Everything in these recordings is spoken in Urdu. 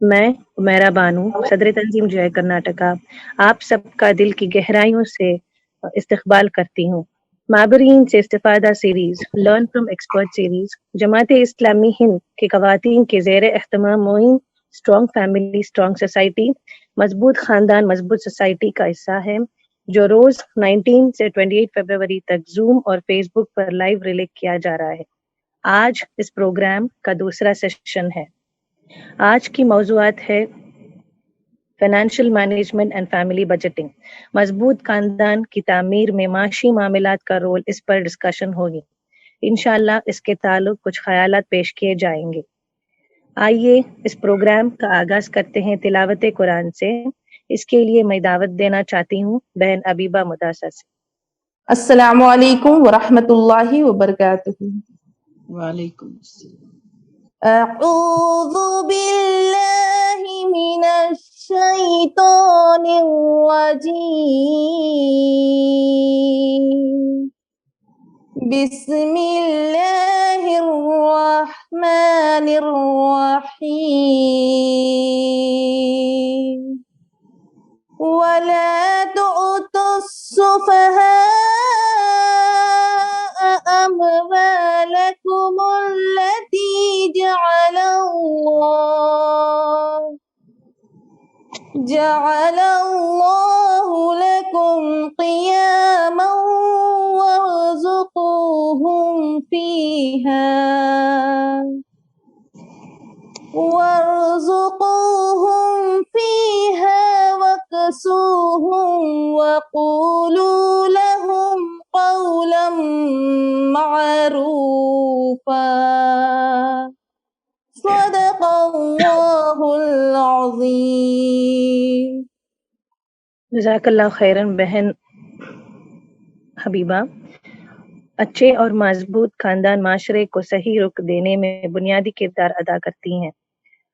میں میرا بانو صدر تنظیم جے کرناٹکا آپ سب کا دل کی گہرائیوں سے استقبال کرتی ہوں۔ مابرین سے استفادہ series learn from expert series Jamaat Islami Hind کے خواتین کے زیر اہتمام مہم اسٹرانگ فیملی اسٹرانگ سوسائٹی مضبوط خاندان مضبوط سوسائٹی کا حصہ ہے، جو روز 19 سے 28 فروری تک زوم اور فیس بک پر لائیو ریلے کیا جا رہا ہے۔ آج اس پروگرام کا دوسرا سیشن ہے۔ آج کی موضوعات ہے financial management and family budgeting, مضبوط خاندان کی تعمیر میں معاشی معاملات کا رول، اس پر ڈسکشن ہوگی۔ انشاءاللہ اس کے تعلق کچھ خیالات پیش کیے جائیں گے۔ آئیے اس پروگرام کا آغاز کرتے ہیں تلاوت قرآن سے۔ اس کے لیے میں دعوت دینا چاہتی ہوں بہن حبیبہ مداثر سے۔ السلام علیکم ورحمۃ اللہ وبرکاتہ۔ وعلیکم السلام۔ اعوذ باللہ من الشیطان الرجیم، بسم اللہ الرحمن الرحیم، ولا تؤتوا السفهاء أموالكم التي جعل الله لكم قياما وارزقوهم فيها واكسوهم وقولوا لهم قولا معروفا، صدق اللہ العظیم۔ جزاک اللہ خیرن بہن حبیبہ۔ اچھے اور مضبوط خاندان معاشرے کو صحیح رخ دینے میں بنیادی کردار ادا کرتی ہیں۔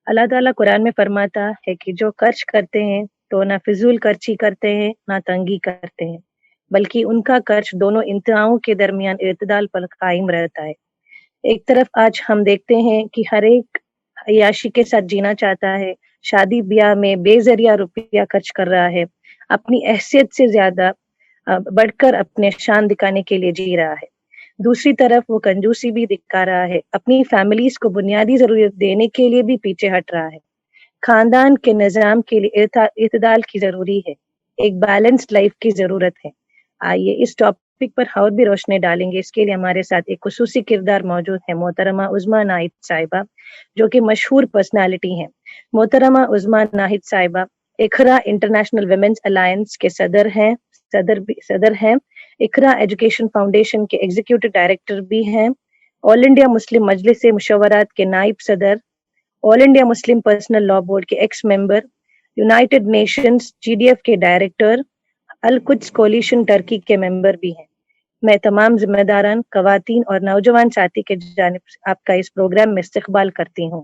اللہ تعالیٰ قرآن میں فرماتا ہے کہ جو خرچ کرتے ہیں تو نہ فضول خرچی کرتے ہیں نہ تنگی کرتے ہیں، بلکہ ان کا خرچ دونوں انتہاؤں کے درمیان اعتدال پر قائم رہتا ہے۔ ایک طرف آج ہم دیکھتے ہیں کہ ہر ایک عیاشی کے ساتھ جینا چاہتا ہے، شادی بیاہ میں بے ذریعہ روپیہ خرچ کر رہا ہے، اپنی حیثیت سے زیادہ بڑھ کر اپنے شان دکھانے کے لیے جی رہا ہے۔ دوسری طرف وہ کنجوسی بھی دکھا رہا ہے، اپنی فیملیز کو بنیادی ضرورت دینے کے لیے بھی پیچھے ہٹ رہا ہے۔ خاندان کے نظام کے لیے اعتدال کی ضروری ہے، ایک بیلنسڈ لائف کی ضرورت ہے۔ آئیے اس ٹاپک پر اور بھی روشنی ڈالیں گے۔ اس کے لیے ہمارے ساتھ ایک خصوصی کردار موجود ہے، محترمہ عظمیٰ ناہید صاحبہ، جو کہ مشہور پرسنالٹی ہیں۔ محترمہ عظمیٰ ناہید صاحبہ اقرا انٹرنیشنل ویمنز الائنس کے صدر ہیں، اقرا ایجوکیشن فاؤنڈیشن کے ایگزیکٹو ڈائریکٹر بھی ہیں، آل انڈیا مسلم مجلس مشاورات کے نائب صدر، آل انڈیا مسلم پرسنل لا بورڈ کے ایکس ممبر، یونائیٹڈ نیشنز GDF کے ڈائریکٹر، القدس کولیشن ٹرکی کے ممبر بھی ہیں۔ میں تمام ذمہ داران، خواتین اور نوجوان ساتھی کے جانب سے آپ کا اس پروگرام میں استقبال کرتی ہوں،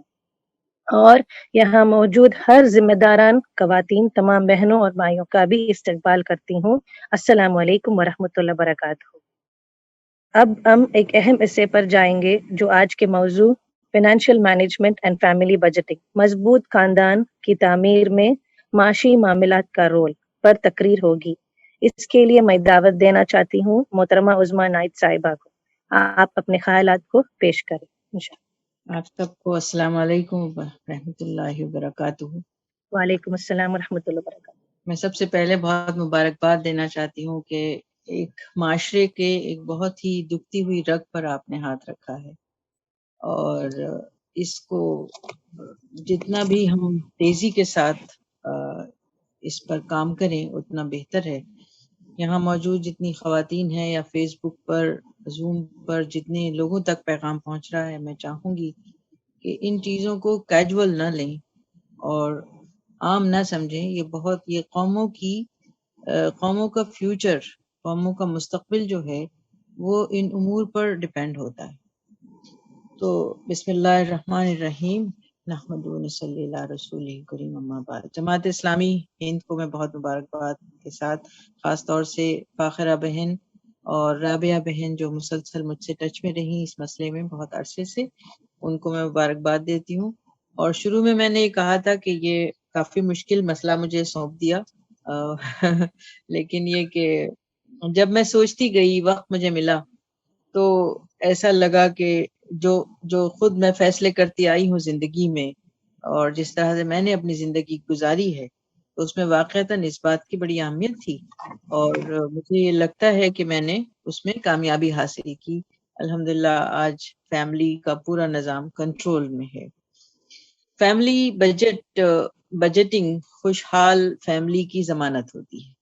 اور یہاں موجود ہر ذمہ داران خواتین، تمام بہنوں اور بھائیوں کا بھی استقبال کرتی ہوں۔ السلام علیکم ورحمۃ اللہ وبرکاتہ۔ اب ہم ایک اہم حصے پر جائیں گے، جو آج کے موضوع financial management and family budgeting, مضبوط خاندان کی تعمیر میں معاشی معاملات کا رول پر تقریر ہوگی۔ اس کے لیے میں دعوت دینا چاہتی ہوں محترمہ عظمیٰ ناہید صاحبہ کو۔ آپ اپنے خیالات کو پیش کریں انشاءاللہ۔ آپ سب کو السلام علیکم ورحمۃ اللہ وبرکاتہ۔ وعلیکم السلام ورحمۃ اللہ وبرکاتہ۔ میں سب سے پہلے بہت مبارکباد دینا چاہتی ہوں کہ ایک معاشرے کے ایک بہت ہی دکھتی ہوئی رگ پر آپ نے ہاتھ رکھا ہے، اور اس کو جتنا بھی ہم تیزی کے ساتھ اس پر کام کریں اتنا بہتر ہے۔ یہاں موجود جتنی خواتین ہیں یا فیس بک پر، زوم پر جتنے لوگوں تک پیغام پہنچ رہا ہے، میں چاہوں گی کہ ان چیزوں کو کیجول نہ لیں اور عام نہ سمجھیں۔ یہ قوموں کا فیوچر، قوموں کا مستقبل جو ہے وہ ان امور پر ڈیپینڈ ہوتا ہے۔ تو بسم اللہ الرحمن الرحیم، نحمدہ و نصلی علی رسولہ کریم، اما بعد۔ جماعت اسلامی ہند کو میں بہت مبارکباد کے ساتھ، خاص طور سے فاخرہ بہن اور رابعہ بہن جو مسلسل مجھ سے ٹچ میں رہیں اس مسئلے میں بہت عرصے سے، ان کو میں مبارکباد دیتی ہوں۔ اور شروع میں نے یہ کہا تھا کہ یہ کافی مشکل مسئلہ مجھے سونپ دیا، لیکن یہ کہ جب میں سوچتی گئی، وقت مجھے ملا، تو ایسا لگا کہ جو خود میں فیصلے کرتی آئی ہوں زندگی میں، اور جس طرح سے میں نے اپنی زندگی گزاری ہے، تو اس میں واقعتاً اس بات کی بڑی اہمیت تھی، اور مجھے یہ لگتا ہے کہ میں نے اس میں کامیابی حاصل کی۔ الحمدللہ آج فیملی کا پورا نظام کنٹرول میں ہے۔ فیملی بجٹنگ خوشحال فیملی کی ضمانت ہوتی ہے۔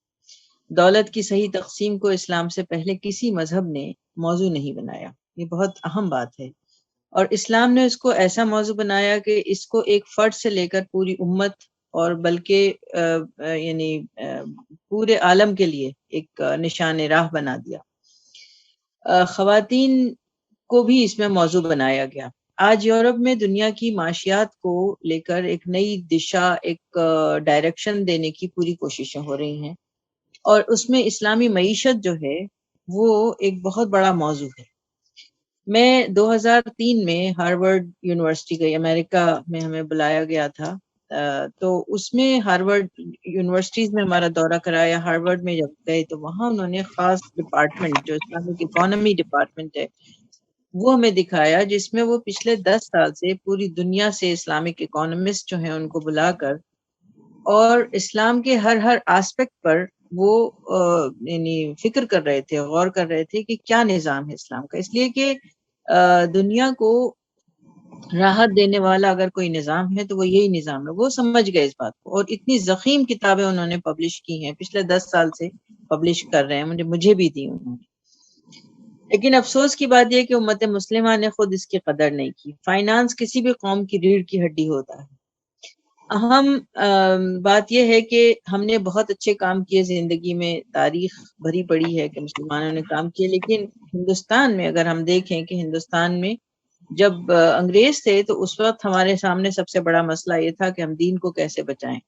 دولت کی صحیح تقسیم کو اسلام سے پہلے کسی مذہب نے موضوع نہیں بنایا، یہ بہت اہم بات ہے، اور اسلام نے اس کو ایسا موضوع بنایا کہ اس کو ایک فرد سے لے کر پوری امت اور بلکہ یعنی پورے عالم کے لیے ایک نشان راہ بنا دیا۔ خواتین کو بھی اس میں موضوع بنایا گیا۔ آج یورپ میں دنیا کی معاشیات کو لے کر ایک نئی دشا، ایک ڈائریکشن دینے کی پوری کوششیں ہو رہی ہیں، اور اس میں اسلامی معیشت جو ہے وہ ایک بہت بڑا موضوع ہے۔ میں 2003 میں ہارورڈ یونیورسٹی گئی، امریکہ میں ہمیں بلایا گیا تھا، تو اس میں ہارورڈ یونیورسٹیز میں ہمارا دورہ کرایا۔ ہارورڈ میں جب گئے تو وہاں انہوں نے خاص ڈپارٹمنٹ جو اسلامک اکانومی ڈپارٹمنٹ ہے وہ ہمیں دکھایا، جس میں وہ پچھلے 10 سال سے پوری دنیا سے اسلامک اکانومسٹ جو ہیں ان کو بلا کر اور اسلام کے ہر آسپیکٹ پر وہ یعنی فکر کر رہے تھے، غور کر رہے تھے کہ کیا نظام ہے اسلام کا، اس لیے کہ دنیا کو راحت دینے والا اگر کوئی نظام ہے تو وہ یہی نظام ہے۔ وہ سمجھ گئے اس بات کو، اور اتنی ضخیم کتابیں انہوں نے پبلش کی ہیں، پچھلے 10 سال سے پبلش کر رہے ہیں، مجھے بھی دی انہوں نے۔ لیکن افسوس کی بات یہ کہ امت مسلمہ نے خود اس کی قدر نہیں کی۔ فائنانس کسی بھی قوم کی ریڑھ کی ہڈی ہوتا ہے۔ اہم بات یہ ہے کہ ہم نے بہت اچھے کام کیے زندگی میں، تاریخ بھری پڑی ہے کہ مسلمانوں نے کام کیے، لیکن ہندوستان میں اگر ہم دیکھیں کہ ہندوستان میں جب انگریز تھے تو اس وقت ہمارے سامنے سب سے بڑا مسئلہ یہ تھا کہ ہم دین کو کیسے بچائیں۔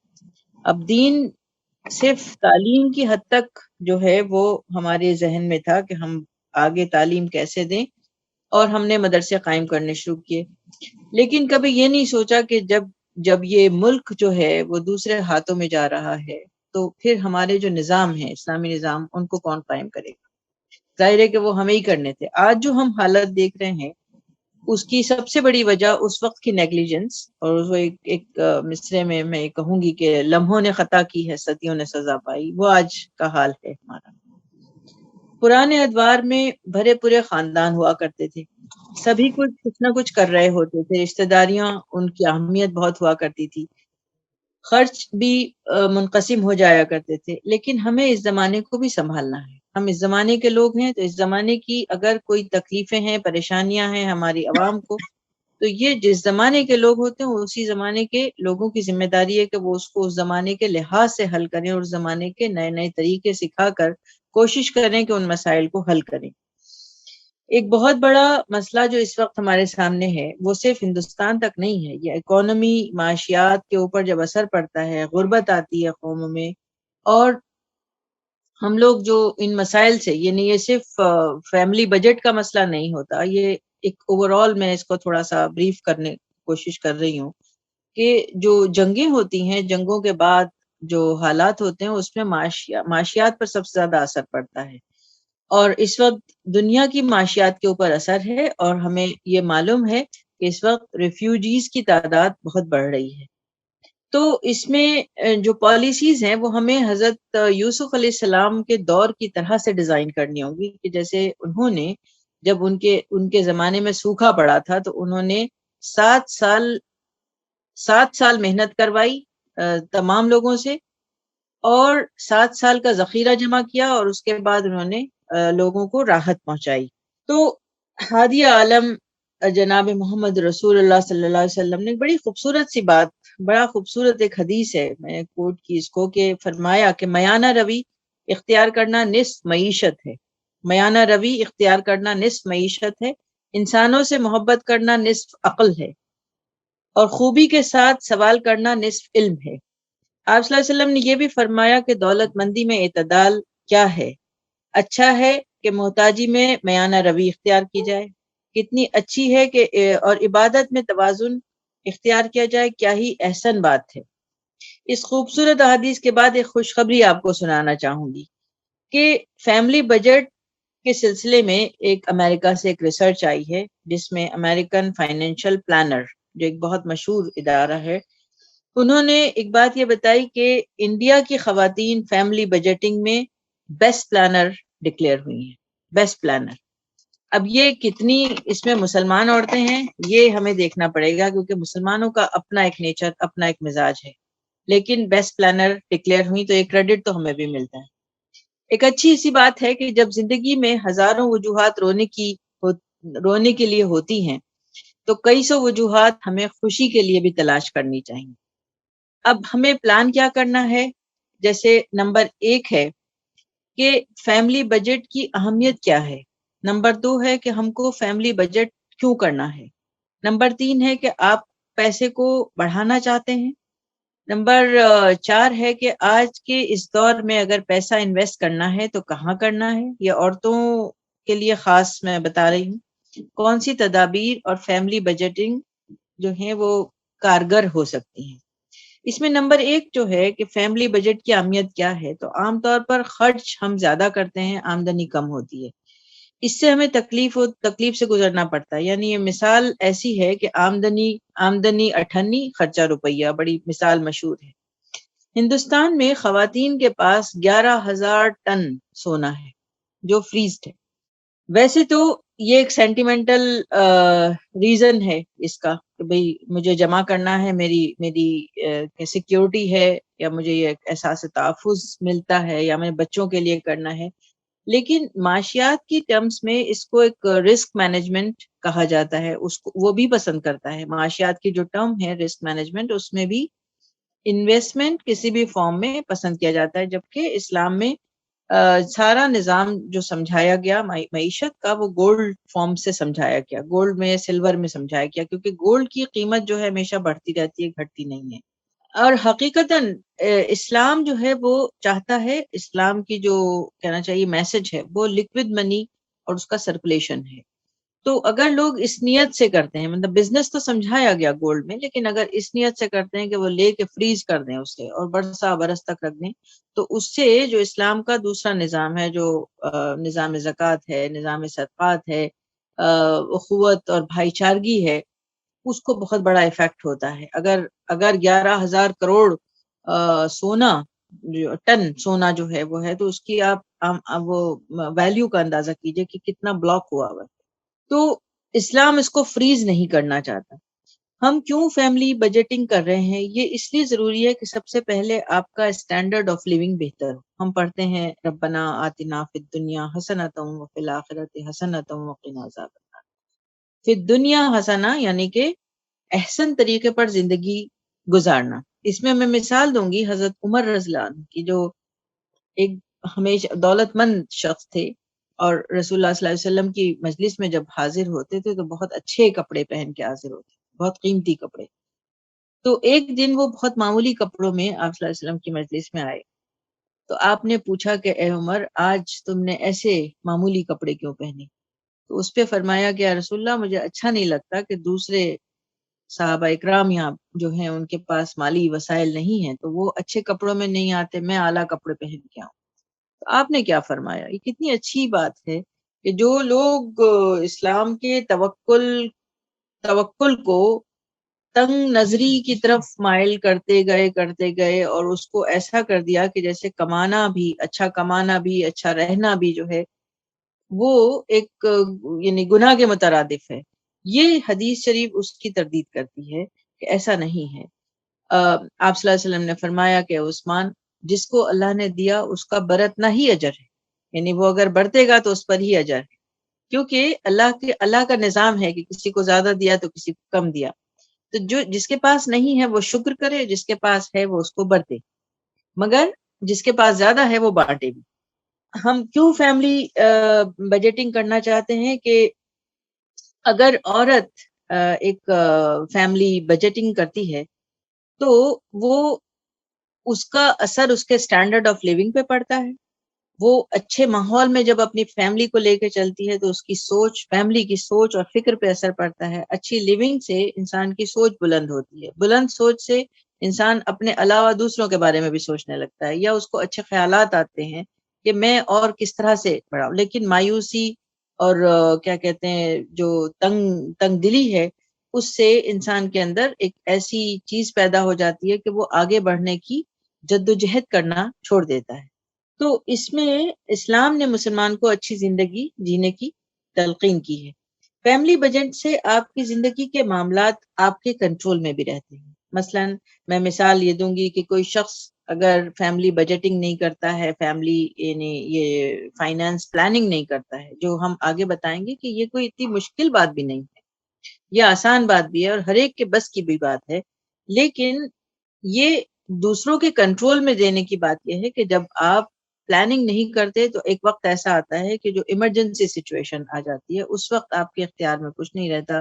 اب دین صرف تعلیم کی حد تک جو ہے وہ ہمارے ذہن میں تھا کہ ہم آگے تعلیم کیسے دیں، اور ہم نے مدرسے قائم کرنے شروع کیے، لیکن کبھی یہ نہیں سوچا کہ جب یہ ملک جو ہے وہ دوسرے ہاتھوں میں جا رہا ہے تو پھر ہمارے جو نظام ہیں، اسلامی نظام، ان کو کون قائم کرے گا؟ ظاہر ہے کہ وہ ہمیں ہی کرنے تھے۔ آج جو ہم حالت دیکھ رہے ہیں اس کی سب سے بڑی وجہ اس وقت کی نیگلیجنس، اور وہ ایک مصرے میں میں کہوں گی کہ لمحوں نے خطا کی ہے، صدیوں نے سزا پائی، وہ آج کا حال ہے ہمارا۔ پرانے ادوار میں بھرے پورے خاندان ہوا کرتے تھے، سبھی کچھ نہ کچھ کر رہے ہوتے تھے، رشتہ داریاں ان کی اہمیت بہت ہوا کرتی تھی، خرچ بھی منقسم ہو جایا کرتے تھے، لیکن ہمیں اس زمانے کو بھی سنبھالنا ہے۔ ہم اس زمانے کے لوگ ہیں، تو اس زمانے کی اگر کوئی تکلیفیں ہیں، پریشانیاں ہیں ہماری عوام کو، تو یہ جس زمانے کے لوگ ہوتے ہیں اسی زمانے کے لوگوں کی ذمہ داری ہے کہ وہ اس کو اس زمانے کے لحاظ سے حل کریں، اور اس زمانے کے نئے نئے طریقے سکھا کر کوشش کریں کہ ان مسائل کو حل کریں۔ ایک بہت بڑا مسئلہ جو اس وقت ہمارے سامنے ہے وہ صرف ہندوستان تک نہیں ہے، یہ اکانومی، معاشیات کے اوپر جب اثر پڑتا ہے، غربت آتی ہے قوموں میں، اور ہم لوگ جو ان مسائل سے، یعنی یہ صرف فیملی بجٹ کا مسئلہ نہیں ہوتا، یہ ایک اوور آل، میں اس کو تھوڑا سا بریف کرنے کی کوشش کر رہی ہوں کہ جو جنگیں ہوتی ہیں، جنگوں کے بعد جو حالات ہوتے ہیں اس میں معاشیات پر سب سے زیادہ اثر پڑتا ہے، اور اس وقت دنیا کی معاشیات کے اوپر اثر ہے، اور ہمیں یہ معلوم ہے کہ اس وقت ریفیوجیز کی تعداد بہت بڑھ رہی ہے۔ تو اس میں جو پالیسیز ہیں وہ ہمیں حضرت یوسف علیہ السلام کے دور کی طرح سے ڈیزائن کرنی ہوں گی، کہ جیسے انہوں نے جب ان کے زمانے میں سوکھا پڑا تھا تو انہوں نے 7 سال محنت کروائی تمام لوگوں سے، اور 7 سال کا ذخیرہ جمع کیا، اور اس کے بعد انہوں نے لوگوں کو راحت پہنچائی۔ تو ہادی عالم جناب محمد رسول اللہ صلی اللہ علیہ وسلم نے بڑی خوبصورت سی بات، بڑا خوبصورت ایک حدیث ہے، میں نے کوٹ کی اس کو، کہ فرمایا کہ میانہ روی اختیار کرنا نصف معیشت ہے، میانہ روی اختیار کرنا نصف معیشت ہے، انسانوں سے محبت کرنا نصف عقل ہے، اور خوبی کے ساتھ سوال کرنا نصف علم ہے۔ آپ صلی اللہ علیہ وسلم نے یہ بھی فرمایا کہ دولت مندی میں اعتدال کیا ہے، اچھا ہے کہ محتاجی میں میانہ روی اختیار کی جائے، کتنی اچھی ہے کہ اور عبادت میں توازن اختیار کیا جائے کیا ہی احسن بات ہے۔ اس خوبصورت احادیث کے بعد ایک خوشخبری آپ کو سنانا چاہوں گی کہ فیملی بجٹ کے سلسلے میں ایک امریکہ سے ایک ریسرچ آئی ہے، جس میں امریکن فائنینشیل پلانر، جو ایک بہت مشہور ادارہ ہے، انہوں نے ایک بات یہ بتائی کہ انڈیا کی خواتین فیملی بجٹنگ میں بیسٹ پلانر ڈکلیئر ہوئی ہیں، بیسٹ پلانر۔ اب یہ کتنی اس میں مسلمان عورتیں ہیں یہ ہمیں دیکھنا پڑے گا، کیونکہ مسلمانوں کا اپنا ایک نیچر، اپنا ایک مزاج ہے، لیکن بیسٹ پلانر ڈکلیئر ہوئی تو ایک کریڈٹ تو ہمیں بھی ملتا ہے۔ ایک اچھی سی بات ہے کہ جب زندگی میں ہزاروں وجوہات رونے کے لیے ہوتی ہیں تو کئی سو وجوہات ہمیں خوشی کے لیے بھی تلاش کرنی چاہیے۔ اب ہمیں پلان کیا کرنا ہے؟ جیسے نمبر 1 ہے کہ فیملی بجٹ کی اہمیت کیا ہے، نمبر 2 ہے کہ ہم کو فیملی بجٹ کیوں کرنا ہے، نمبر 3 ہے کہ آپ پیسے کو بڑھانا چاہتے ہیں، نمبر 4 ہے کہ آج کے اس دور میں اگر پیسہ انویسٹ کرنا ہے تو کہاں کرنا ہے، یہ عورتوں کے لیے خاص میں بتا رہی ہوں، کون سی تدابیر اور فیملی بجٹنگ جو ہیں وہ کارگر ہو سکتی ہیں۔ اس میں نمبر 1 جو ہے کہ فیملی بجٹ کی اہمیت کیا ہے، تو عام طور پر خرچ ہم زیادہ کرتے ہیں، آمدنی کم ہوتی ہے، اس سے ہمیں تکلیف سے گزرنا پڑتا ہے۔ یعنی یہ مثال ایسی ہے کہ آمدنی 98 خرچہ روپیہ، بڑی مثال مشہور ہے۔ ہندوستان میں خواتین کے پاس 11,000 ٹن سونا ہے جو فریزڈ ہے۔ ویسے تو یہ ایک سینٹیمنٹل ریزن ہے اس کا کہ بھئی مجھے جمع کرنا ہے، میری سیکیورٹی ہے، یا مجھے یہ احساس تحفظ ملتا ہے، یا میں بچوں کے لیے کرنا ہے، لیکن معاشیات کی ٹرمز میں اس کو ایک رسک مینجمنٹ کہا جاتا ہے، اس کو وہ بھی پسند کرتا ہے۔ معاشیات کی جو ٹرم ہے رسک مینجمنٹ، اس میں بھی انویسٹمنٹ کسی بھی فارم میں پسند کیا جاتا ہے، جبکہ اسلام میں سارا نظام جو سمجھایا گیا معیشت کا وہ گولڈ فارم سے سمجھایا گیا، گولڈ میں، سلور میں سمجھایا گیا، کیونکہ گولڈ کی قیمت جو ہے ہمیشہ بڑھتی رہتی ہے، گھٹتی نہیں ہے۔ اور حقیقتاً اسلام جو ہے وہ چاہتا ہے، اسلام کی جو کہنا چاہیے میسج ہے وہ لکوڈ منی اور اس کا سرکولیشن ہے۔ تو اگر لوگ اس نیت سے کرتے ہیں، مطلب بزنس تو سمجھایا گیا گولڈ میں، لیکن اگر اس نیت سے کرتے ہیں کہ وہ لے کے فریز کر دیں اسے اور برس تک رکھ دیں، تو اس سے جو اسلام کا دوسرا نظام ہے، جو نظام زکوٰۃ ہے، نظام صدقات ہے، اخوت اور بھائی چارگی ہے، اس کو بہت بڑا ایفیکٹ ہوتا ہے۔ اگر 11,000 کروڑ سونا، ٹن سونا جو ہے وہ ہے، تو اس کی آپ وہ ویلیو کا اندازہ کیجئے کہ کتنا بلاک ہوا ہوا ہے۔ تو اسلام اس کو فریز نہیں کرنا چاہتا۔ ہم کیوں فیملی بجٹنگ کر رہے ہیں؟ یہ اس لیے ضروری ہے کہ سب سے پہلے آپ کا اسٹینڈرڈ آف لیونگ بہتر ہو۔ ہم پڑھتے ہیں ربنا آتنا فی الدنیا حسنۃ وفی الآخرۃ حسنۃ وقنا عذاب النار۔ فی الدنیا حسنہ یعنی کہ احسن طریقے پر زندگی گزارنا۔ اس میں مثال دوں گی حضرت عمر رضی اللہ عنہ کی، جو ایک ہمیشہ دولت مند شخص تھے، اور رسول اللہ صلی اللہ علیہ وسلم کی مجلس میں جب حاضر ہوتے تھے تو بہت اچھے کپڑے پہن کے حاضر ہوتے، بہت قیمتی کپڑے۔ تو ایک دن وہ بہت معمولی کپڑوں میں آپ صلی اللہ علیہ وسلم کی مجلس میں آئے، تو آپ نے پوچھا کہ اے عمر، آج تم نے ایسے معمولی کپڑے کیوں پہنے؟ تو اس پہ فرمایا کہ یا رسول اللہ، مجھے اچھا نہیں لگتا کہ دوسرے صحابہ اکرام یہاں جو ہیں ان کے پاس مالی وسائل نہیں ہیں، تو وہ اچھے کپڑوں میں نہیں آتے، میں اعلیٰ کپڑے پہن کے آؤں۔ تو آپ نے کیا فرمایا؟ یہ کتنی اچھی بات ہے کہ جو لوگ اسلام کے توکل کو تنگ نظری کی طرف مائل کرتے گئے اور اس کو ایسا کر دیا کہ جیسے کمانا بھی اچھا رہنا بھی جو ہے وہ ایک یعنی گناہ کے مترادف ہے۔ یہ حدیث شریف اس کی تردید کرتی ہے کہ ایسا نہیں ہے۔ آپ صلی اللہ علیہ وسلم نے فرمایا کہ عثمان، جس کو اللہ نے دیا اس کا برتنا ہی اجر ہے، یعنی وہ اگر برتے گا تو اس پر ہی اجر ہے، کیونکہ اللہ کا نظام ہے کہ کسی کو زیادہ دیا تو کسی کو کم دیا۔ تو جس کے پاس نہیں ہے وہ شکر کرے، جس کے پاس ہے وہ اس کو برتے، مگر جس کے پاس زیادہ ہے وہ بانٹے بھی۔ ہم کیوں فیملی بجٹنگ کرنا چاہتے ہیں کہ اگر عورت ایک فیملی بجٹنگ کرتی ہے تو وہ اس کا اثر اس کے سٹینڈرڈ آف لیونگ پہ پڑتا ہے، وہ اچھے ماحول میں جب اپنی فیملی کو لے کے چلتی ہے تو اس کی سوچ، فیملی کی سوچ اور فکر پہ اثر پڑتا ہے. اچھی لیونگ سے انسان کی سوچ بلند ہوتی ہے. بلند سوچ سے انسان اپنے علاوہ دوسروں کے بارے میں بھی سوچنے لگتا ہے، یا اس کو اچھے خیالات آتے ہیں کہ میں اور کس طرح سے بڑھاؤں. لیکن مایوسی اور کیا کہتے ہیں جو تنگ دلی ہے، اس سے انسان کے اندر ایک ایسی چیز پیدا ہو جاتی ہے کہ وہ آگے بڑھنے کی جدوجہد کرنا چھوڑ دیتا ہے. تو اس میں اسلام نے مسلمان کو اچھی زندگی جینے کی تلقین کی ہے. فیملی بجٹ سے آپ کی زندگی کے معاملات آپ کے کنٹرول میں بھی رہتے ہیں. مثلا میں مثال یہ دوں گی کہ کوئی شخص اگر فیملی بجٹنگ نہیں کرتا ہے، فیملی یعنی یہ فائنانس پلاننگ نہیں کرتا ہے، جو ہم آگے بتائیں گے کہ یہ کوئی اتنی مشکل بات بھی نہیں ہے، یہ آسان بات بھی ہے اور ہر ایک کے بس کی بھی بات ہے. لیکن یہ دوسروں کے کنٹرول میں دینے کی بات یہ ہے کہ جب آپ پلاننگ نہیں کرتے تو ایک وقت ایسا آتا ہے کہ جو ایمرجنسی سچویشن آ جاتی ہے، اس وقت آپ کے اختیار میں کچھ نہیں رہتا.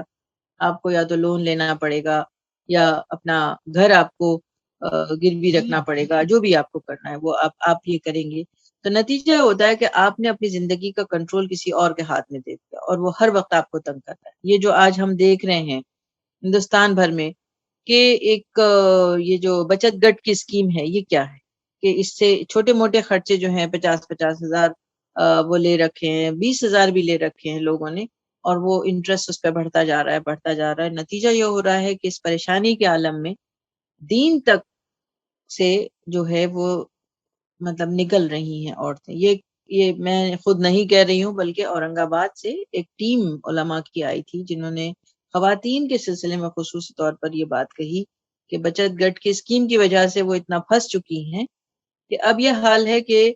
آپ کو یا تو لون لینا پڑے گا یا اپنا گھر آپ کو گروی رکھنا پڑے گا. جو بھی آپ کو کرنا ہے وہ آپ یہ کریں گے. تو نتیجہ ہوتا ہے کہ آپ نے اپنی زندگی کا کنٹرول کسی اور کے ہاتھ میں دے دیا اور وہ ہر وقت آپ کو تنگ کرتا ہے. یہ جو آج ہم دیکھ رہے ہیں ہندوستان بھر میں کہ ایک یہ جو بچت گٹ کی اسکیم ہے، یہ کیا ہے کہ اس سے چھوٹے موٹے خرچے جو ہیں 50,000 وہ لے رکھے ہیں، 20,000 بھی لے رکھے ہیں لوگوں نے، اور وہ انٹرسٹ اس پہ بڑھتا جا رہا ہے بڑھتا جا رہا ہے. نتیجہ یہ ہو رہا ہے کہ اس پریشانی کے عالم میں دین تک سے جو ہے وہ مطلب نکل رہی ہیں عورتیں. یہ میں خود نہیں کہہ رہی ہوں، بلکہ اورنگ آباد سے ایک ٹیم علماء کی آئی تھی جنہوں نے خواتین کے سلسلے میں خصوصی طور پر یہ بات کہی کہ بچت گٹ کی اسکیم کی وجہ سے وہ اتنا پھنس چکی ہیں کہ اب یہ حال ہے کہ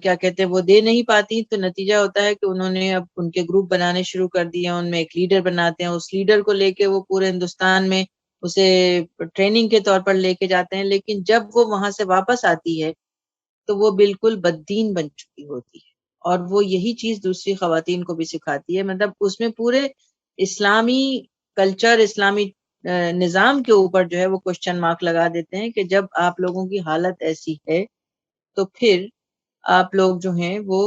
کیا کہتے ہیں وہ دے نہیں پاتی. تو نتیجہ ہوتا ہے کہ انہوں نے اب ان کے گروپ بنانے شروع کر دیے، ان میں ایک لیڈر بناتے ہیں، اس لیڈر کو لے کے وہ پورے ہندوستان میں اسے ٹریننگ کے طور پر لے کے جاتے ہیں. لیکن جب وہ وہاں سے واپس آتی ہے تو وہ بالکل بددین بن چکی ہوتی ہے، اور وہ یہی چیز دوسری خواتین کو بھی سکھاتی ہے. مطلب اس میں پورے اسلامی کلچر، اسلامی نظام کے اوپر جو ہے وہ کوشچن مارک لگا دیتے ہیں کہ جب آپ لوگوں کی حالت ایسی ہے تو پھر آپ لوگ جو ہیں وہ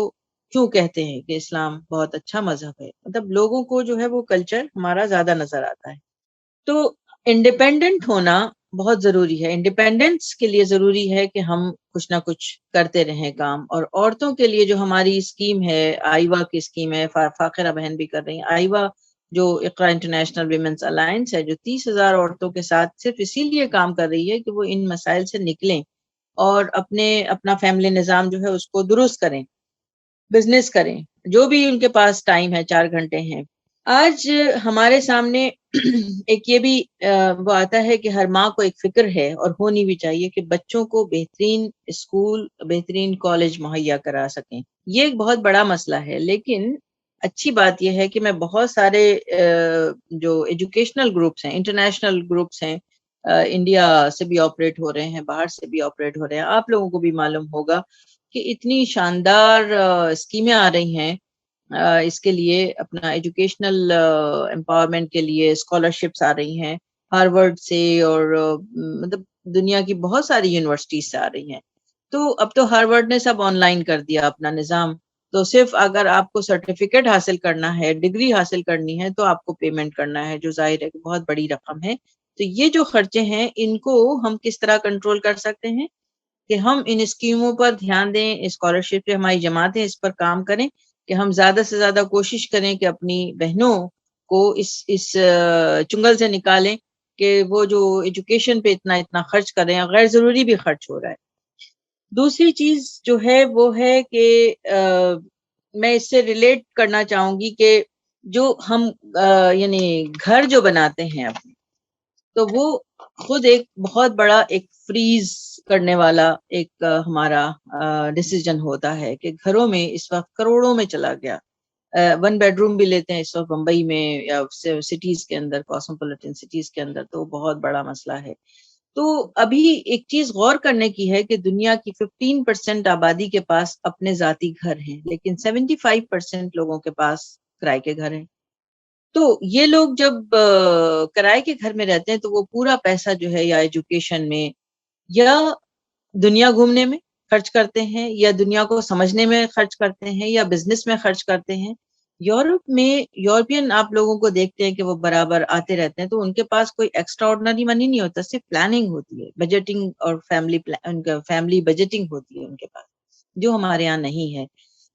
کیوں کہتے ہیں کہ اسلام بہت اچھا مذہب ہے. مطلب لوگوں کو جو ہے وہ کلچر ہمارا زیادہ نظر آتا ہے. تو انڈیپینڈنٹ ہونا بہت ضروری ہے. انڈیپینڈنس کے لیے ضروری ہے کہ ہم کچھ نہ کچھ کرتے رہیں کام. اور عورتوں کے لیے جو ہماری اسکیم ہے، آئیوا کی اسکیم ہے، فاخرہ بہن بھی کر رہی ہیں. آئیوا جو اقرا انٹرنیشنل ویمنس الائنس ہے، جو 30,000 عورتوں کے ساتھ صرف اسی لیے کام کر رہی ہے کہ وہ ان مسائل سے نکلیں اور اپنا فیملی نظام جو ہے اس کو درست کریں، بزنس کریں، جو بھی ان کے پاس ٹائم ہے، 4 گھنٹے ہیں. آج ہمارے سامنے ایک یہ بھی وہ آتا ہے کہ ہر ماں کو ایک فکر ہے اور ہونی بھی چاہیے کہ بچوں کو بہترین اسکول، بہترین کالج مہیا کرا سکیں. یہ ایک بہت بڑا مسئلہ ہے. لیکن اچھی بات یہ ہے کہ میں بہت سارے جو ایجوکیشنل گروپس ہیں، انٹرنیشنل گروپس ہیں، انڈیا سے بھی آپریٹ ہو رہے ہیں، باہر سے بھی آپریٹ ہو رہے ہیں. آپ لوگوں کو بھی معلوم ہوگا کہ اتنی شاندار اسکیمیں آ رہی ہیں اس کے لیے، اپنا ایجوکیشنل امپاورمنٹ کے لیے اسکالرشپس آ رہی ہیں ہارورڈ سے، اور مطلب دنیا کی بہت ساری یونیورسٹیز سے آ رہی ہیں. تو اب تو ہارورڈ نے سب آن لائن کر دیا اپنا نظام. تو صرف اگر آپ کو سرٹیفکیٹ حاصل کرنا ہے، ڈگری حاصل کرنی ہے، تو آپ کو پیمنٹ کرنا ہے، جو ظاہر ہے کہ بہت بڑی رقم ہے. تو یہ جو خرچے ہیں ان کو ہم کس طرح کنٹرول کر سکتے ہیں کہ ہم ان اسکیموں پر دھیان دیں، اسکالرشپ پہ ہماری جماعتیں اس پر کام کریں کہ ہم زیادہ سے زیادہ کوشش کریں کہ اپنی بہنوں کو اس چنگل سے نکالیں کہ وہ جو ایجوکیشن پہ اتنا خرچ کر رہے ہیں، غیر ضروری بھی خرچ ہو رہا ہے. دوسری چیز جو ہے وہ ہے کہ میں اس سے ریلیٹ کرنا چاہوں گی کہ جو ہم یعنی گھر جو بناتے ہیں اپنے، تو وہ خود ایک بہت بڑا ایک فریز کرنے والا ایک ہمارا ڈیسیجن ہوتا ہے کہ گھروں میں اس وقت کروڑوں میں چلا گیا. 1 بیڈ روم بھی لیتے ہیں اس وقت بمبئی میں یا سٹیز کے اندر، کاسموپولیٹن سٹیز کے اندر، تو بہت بڑا مسئلہ ہے. تو ابھی ایک چیز غور کرنے کی ہے کہ دنیا کی 15% آبادی کے پاس اپنے ذاتی گھر ہیں، لیکن 75% لوگوں کے پاس کرائے کے گھر ہیں. تو یہ لوگ جب کرائے کے گھر میں رہتے ہیں تو وہ پورا پیسہ جو ہے یا ایجوکیشن میں یا دنیا گھومنے میں خرچ کرتے ہیں یا دنیا کو سمجھنے میں خرچ کرتے ہیں یا بزنس میں خرچ کرتے ہیں. یورپ میں یورپین آپ لوگوں کو دیکھتے ہیں کہ وہ برابر آتے رہتے ہیں، تو ان کے پاس کوئی ایکسٹرا آرڈنری منی نہیں ہوتا، صرف پلاننگ ہوتی ہے، بجٹنگ اور فیملی بجٹنگ ہوتی ہے ان کے پاس، جو ہمارے یہاں نہیں ہے.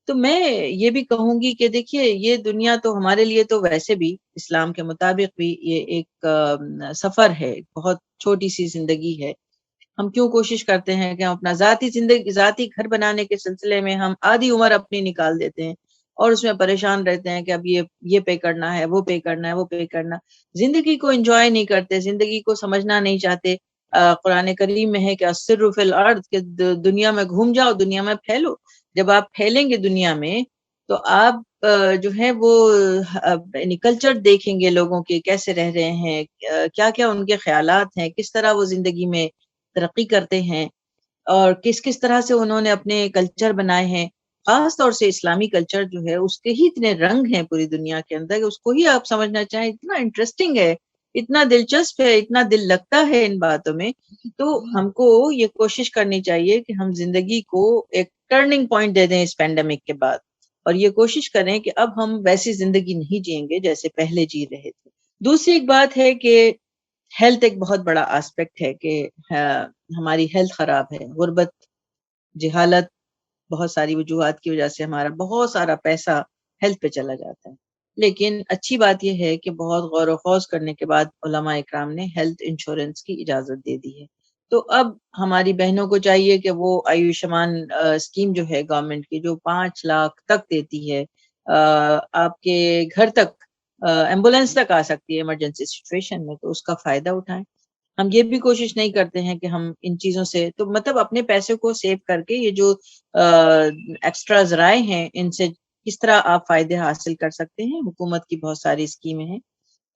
تو میں یہ بھی کہوں گی کہ دیکھیے یہ دنیا تو ہمارے لیے تو ویسے بھی اسلام کے مطابق بھی یہ ایک سفر ہے، بہت چھوٹی سی زندگی ہے. ہم کیوں کوشش کرتے ہیں کہ ہم اپنا ذاتی گھر بنانے کے سلسلے میں ہم آدھی عمر اپنی نکال دیتے ہیں اور اس میں پریشان رہتے ہیں کہ اب یہ پے کرنا ہے، وہ پے کرنا ہے، وہ پے کرنا. زندگی کو انجوائے نہیں کرتے، زندگی کو سمجھنا نہیں چاہتے. قرآن کریم میں ہے کہ السر فی الارض، کہ دنیا میں گھوم جاؤ، دنیا میں پھیلو. جب آپ پھیلیں گے دنیا میں تو آپ جو ہے وہ یعنی کلچر دیکھیں گے لوگوں کے، کیسے رہ رہے ہیں، کیا کیا ان کے خیالات ہیں، کس طرح وہ زندگی میں ترقی کرتے ہیں اور کس کس طرح سے انہوں نے اپنے کلچر بنائے ہیں. خاص طور سے اسلامی کلچر جو ہے اس کے ہی اتنے رنگ ہیں پوری دنیا کے اندر کہ اس کو ہی آپ سمجھنا چاہیں، اتنا انٹرسٹنگ ہے، اتنا دلچسپ ہے، اتنا دل لگتا ہے ان باتوں میں. تو ہم کو یہ کوشش کرنی چاہیے کہ ہم زندگی کو ایک ٹرننگ پوائنٹ دے دیں اس پینڈیمک کے بعد، اور یہ کوشش کریں کہ اب ہم ویسی زندگی نہیں جئیں گے جیسے پہلے جی رہے تھے. دوسری ایک بات ہے کہ ہیلتھ ایک بہت بڑا آسپیکٹ ہے کہ ہماری ہیلتھ خراب ہے. غربت، جہالت، بہت ساری وجوہات کی وجہ سے ہمارا بہت سارا پیسہ ہیلتھ پہ چلا جاتا ہے. لیکن اچھی بات یہ ہے کہ بہت غور و خوض کرنے کے بعد علماء اکرام نے ہیلتھ انشورنس کی اجازت دے دی ہے. تو اب ہماری بہنوں کو چاہیے کہ وہ آیوشمان اسکیم جو ہے گورنمنٹ کی، جو 5 لاکھ تک دیتی ہے، آپ کے گھر تک ایمبولینس تک آ سکتی ہے ایمرجنسی سچویشن میں، تو اس کا فائدہ اٹھائیں. ہم یہ بھی کوشش نہیں کرتے ہیں کہ ہم ان چیزوں سے، تو مطلب اپنے پیسے کو سیو کر کے یہ جو ایکسٹرا ذرائع ہیں ان سے کس طرح آپ فائدے حاصل کر سکتے ہیں. حکومت کی بہت ساری اسکیمیں ہیں،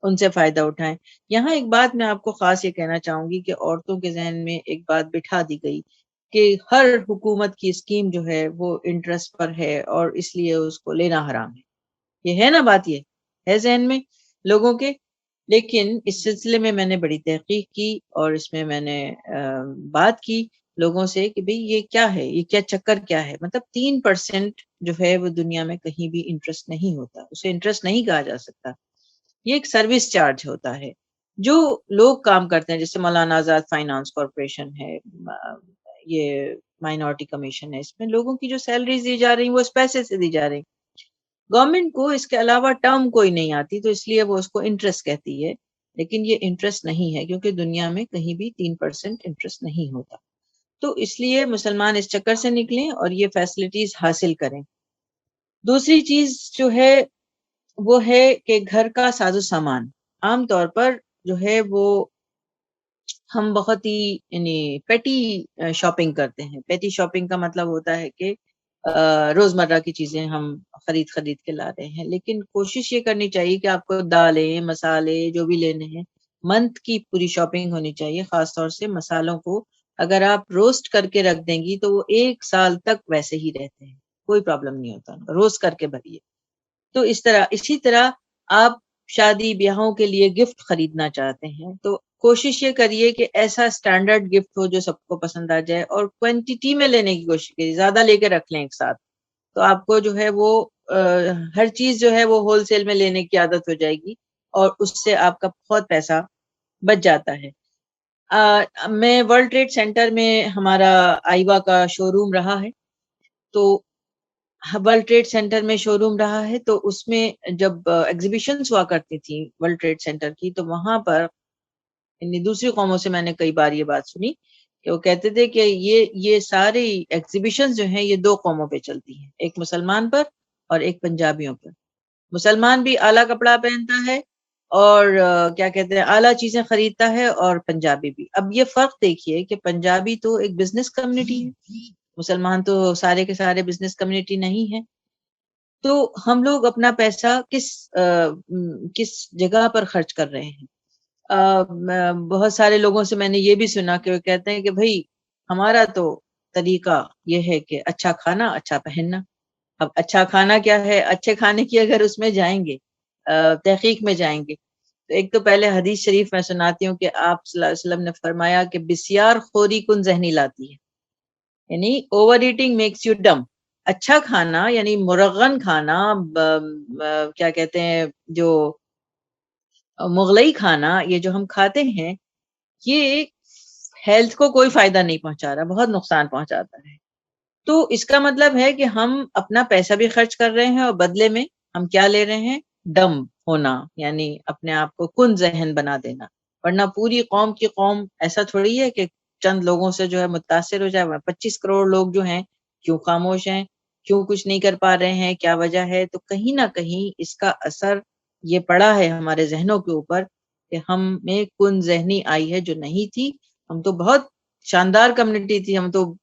ان سے فائدہ اٹھائیں. یہاں ایک بات میں آپ کو خاص یہ کہنا چاہوں گی کہ عورتوں کے ذہن میں ایک بات بٹھا دی گئی کہ ہر حکومت کی اسکیم جو ہے وہ انٹرسٹ پر ہے اور اس لیے اس کو لینا حرام ہے. یہ ہے نا بات، یہ ہے ذہن میں لوگوں کے. لیکن اس سلسلے میں نے بڑی تحقیق کی اور اس میں نے بات کی لوگوں سے کہ بھئی یہ کیا ہے، یہ کیا چکر کیا ہے. مطلب 3% جو ہے وہ دنیا میں کہیں بھی انٹرسٹ نہیں ہوتا، اسے انٹرسٹ نہیں کہا جا سکتا. یہ ایک سروس چارج ہوتا ہے. جو لوگ کام کرتے ہیں جیسے مولانا آزاد فائنانس کارپوریشن ہے، یہ مائنورٹی کمیشن ہے، اس میں لوگوں کی جو سیلریز دی جا رہی ہیں وہ اس پیسے سے دی جا رہی ہیں. گورنمنٹ کو اس کے علاوہ ٹرم کوئی نہیں آتی تو اس لیے وہ اس کو انٹرسٹ کہتی ہے، لیکن یہ انٹرسٹ نہیں ہے کیونکہ دنیا میں کہیں بھی 3% انٹرسٹ نہیں ہوتا. تو اس لیے مسلمان اس چکر سے نکلیں اور یہ فیسلٹیز حاصل کریں. دوسری چیز جو ہے وہ ہے کہ گھر کا ساز و سامان عام طور پر جو ہے وہ ہم بہت ہی یعنی پیٹی شاپنگ کرتے ہیں. پیٹی شاپنگ کا مطلب ہوتا ہے کہ روزمرہ کی چیزیں ہم خرید کے لا رہے ہیں، لیکن کوشش یہ کرنی چاہیے کہ آپ کو دالیں، مسالے جو بھی لینے ہیں منتھ کی پوری شاپنگ ہونی چاہیے. خاص طور سے مسالوں کو اگر آپ روسٹ کر کے رکھ دیں گی تو وہ 1 سال تک ویسے ہی رہتے ہیں، کوئی پرابلم نہیں ہوتا. روسٹ کر کے بھریے. تو اسی طرح آپ شادی بیاہوں کے لیے گفٹ خریدنا چاہتے ہیں تو کوشش یہ کریے کہ ایسا سٹینڈرڈ گفٹ ہو جو سب کو پسند آ جائے اور کوانٹٹی میں لینے کی کوشش کریے، زیادہ لے کے رکھ لیں ایک ساتھ تو آپ کو جو ہے وہ ہر چیز جو ہے وہ ہول سیل میں لینے کی عادت ہو جائے گی اور اس سے آپ کا بہت پیسہ بچ جاتا ہے. میں ورلڈ ٹریڈ سینٹر میں ہمارا آئیوا کا شو روم رہا ہے، تو ورلڈ ٹریڈ سینٹر میں شو روم رہا ہے تو اس میں جب ایگزیبیشنز ہوا کرتی تھی ورلڈ ٹریڈ سینٹر کی تو وہاں پر دوسری قوموں سے میں نے کئی بار یہ بات سنی کہ وہ کہتے تھے کہ یہ ساری ایگزیبیشنز جو ہیں یہ 2 قوموں پہ چلتی ہیں، ایک مسلمان پر اور ایک پنجابیوں پر. مسلمان بھی اعلیٰ کپڑا پہنتا ہے اور کیا کہتے ہیں اعلیٰ چیزیں خریدتا ہے اور پنجابی بھی. اب یہ فرق دیکھیے کہ پنجابی تو ایک بزنس کمیونٹی ہے، مسلمان تو سارے کے سارے بزنس کمیونٹی نہیں ہے. تو ہم لوگ اپنا پیسہ کس جگہ پر خرچ کر رہے ہیں. بہت سارے لوگوں سے میں نے یہ بھی سنا کہ وہ کہتے ہیں کہ بھئی ہمارا تو طریقہ یہ ہے کہ اچھا کھانا اچھا پہننا. اب اچھا کھانا کیا ہے؟ اچھے کھانے کی اگر اس میں جائیں گے، تحقیق میں جائیں گے تو ایک تو پہلے حدیث شریف میں سناتی ہوں کہ آپ صلی اللہ علیہ وسلم نے فرمایا کہ بسیار خوری کن ذہنی لاتی ہے، یعنی over eating makes you dumb. اچھا کھانا یعنی مرغن کھانا، کیا کہتے ہیں جو مغلئی کھانا، یہ جو ہم کھاتے ہیں یہ ہیلتھ کو کوئی فائدہ نہیں پہنچا رہا، بہت نقصان پہنچاتا ہے. تو اس کا مطلب ہے کہ ہم اپنا پیسہ بھی خرچ کر رہے ہیں اور بدلے میں ہم کیا لے رہے ہیں؟ ڈم ہونا، یعنی اپنے آپ کو کن ذہن بنا دینا. ورنہ پوری قوم کی قوم ایسا تھوڑی ہے کہ چند لوگوں سے جو ہے متاثر ہو جائے. 25 کروڑ لوگ جو ہیں کیوں خاموش ہیں، کیوں کچھ نہیں کر پا رہے ہیں، کیا وجہ ہے؟ تو کہیں نہ کہیں اس کا اثر یہ پڑا ہے ہمارے ذہنوں کے اوپر کہ ہم میں کن ذہنی آئی ہے جو نہیں تھی. ہم تو بہت شاندار کمیونٹی تھی، ہم تو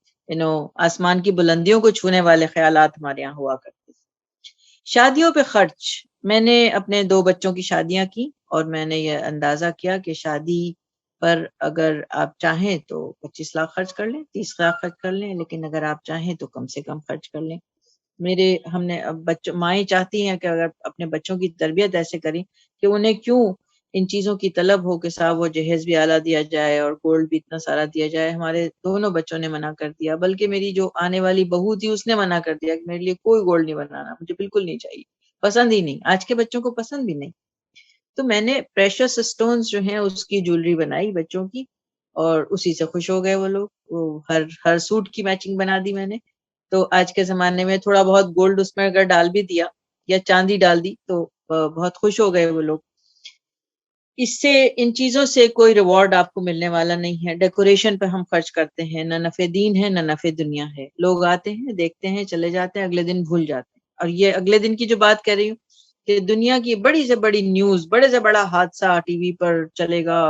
آسمان کی بلندیوں کو چھونے والے خیالات ہمارے یہاں ہوا کرتے. شادیوں پہ خرچ، میں نے اپنے 2 بچوں کی شادیاں کی اور میں نے یہ اندازہ کیا کہ شادی پر اگر آپ چاہیں تو 25 لاکھ خرچ کر لیں، 30 لاکھ خرچ کر لیں، لیکن اگر آپ چاہیں تو کم سے کم خرچ کر لیں. ہم نے بچوں، مائیں چاہتی ہیں کہ اگر اپنے بچوں کی تربیت ایسے کریں کہ انہیں کیوں ان چیزوں کی طلب ہو کہ صاحب وہ جہیز بھی اعلیٰ دیا جائے اور گولڈ بھی اتنا سارا دیا جائے. ہمارے دونوں بچوں نے منع کر دیا، بلکہ میری جو آنے والی بہو تھی اس نے منع کر دیا کہ میرے لیے کوئی گولڈ نہیں بنانا، مجھے بالکل نہیں چاہیے، پسند ہی نہیں، آج کے بچوں کو پسند بھی نہیں. تو میں نے پریشس سٹونز جو ہیں اس کی جولری بنائی بچوں کی اور اسی سے خوش ہو گئے وہ لوگ. وہ ہر سوٹ کی میچنگ بنا دی میں نے. تو آج کے زمانے میں تھوڑا بہت گولڈ اس میں اگر ڈال بھی دیا یا چاندی ڈال دی تو بہت خوش ہو گئے وہ لوگ. اس سے ان چیزوں سے کوئی ریوارڈ آپ کو ملنے والا نہیں ہے. ڈیکوریشن پہ ہم خرچ کرتے ہیں، نہ نفع دین ہے نہ نفع دنیا ہے. لوگ آتے ہیں، دیکھتے ہیں، چلے جاتے ہیں، اگلے دن بھول جاتے ہیں. اور یہ اگلے دن کی جو بات کر رہی ہوں کہ دنیا کی بڑی سے بڑی نیوز، بڑے سے بڑا حادثہ ٹی وی پر چلے گا،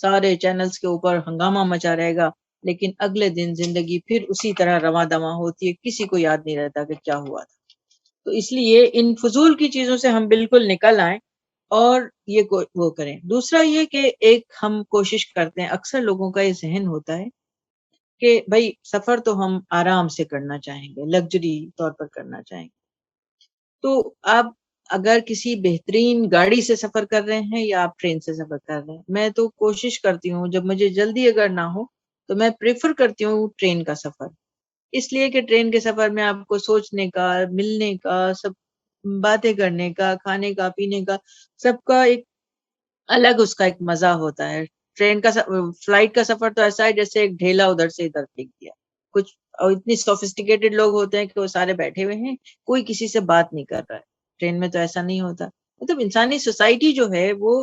سارے چینلز کے اوپر ہنگامہ مچا رہے گا، لیکن اگلے دن زندگی پھر اسی طرح رواں دواں ہوتی ہے، کسی کو یاد نہیں رہتا کہ کیا ہوا تھا. تو اس لیے ان فضول کی چیزوں سے ہم بالکل نکل آئیں اور یہ وہ کریں. دوسرا یہ کہ ایک ہم کوشش کرتے ہیں، اکثر لوگوں کا یہ ذہن ہوتا ہے کہ بھائی سفر تو ہم آرام سے کرنا چاہیں گے، لگژری طور پر کرنا چاہیں گے. تو آپ اگر کسی بہترین گاڑی سے سفر کر رہے ہیں یا آپ ٹرین سے سفر کر رہے ہیں، میں تو کوشش کرتی ہوں جب مجھے جلدی اگر نہ ہو تو میں پریفر کرتی ہوں ٹرین کا سفر. اس لیے کہ ٹرین کے سفر میں آپ کو سوچنے کا، ملنے کا، سب باتیں کرنے کا، کھانے کا، پینے کا، سب کا ایک الگ اس کا ایک مزہ ہوتا ہے. ٹرین کا فلائٹ کا سفر تو ایسا ہے جیسے ایک ڈھیلا ادھر سے ادھر پھینک دیا کچھ، اور اتنی سوفسٹیکیٹڈ لوگ ہوتے ہیں کہ وہ سارے بیٹھے ہوئے ہیں، کوئی کسی سے بات نہیں کر رہا ہے. ٹرین میں تو ایسا نہیں ہوتا. مطلب انسانی سوسائٹی جو ہے وہ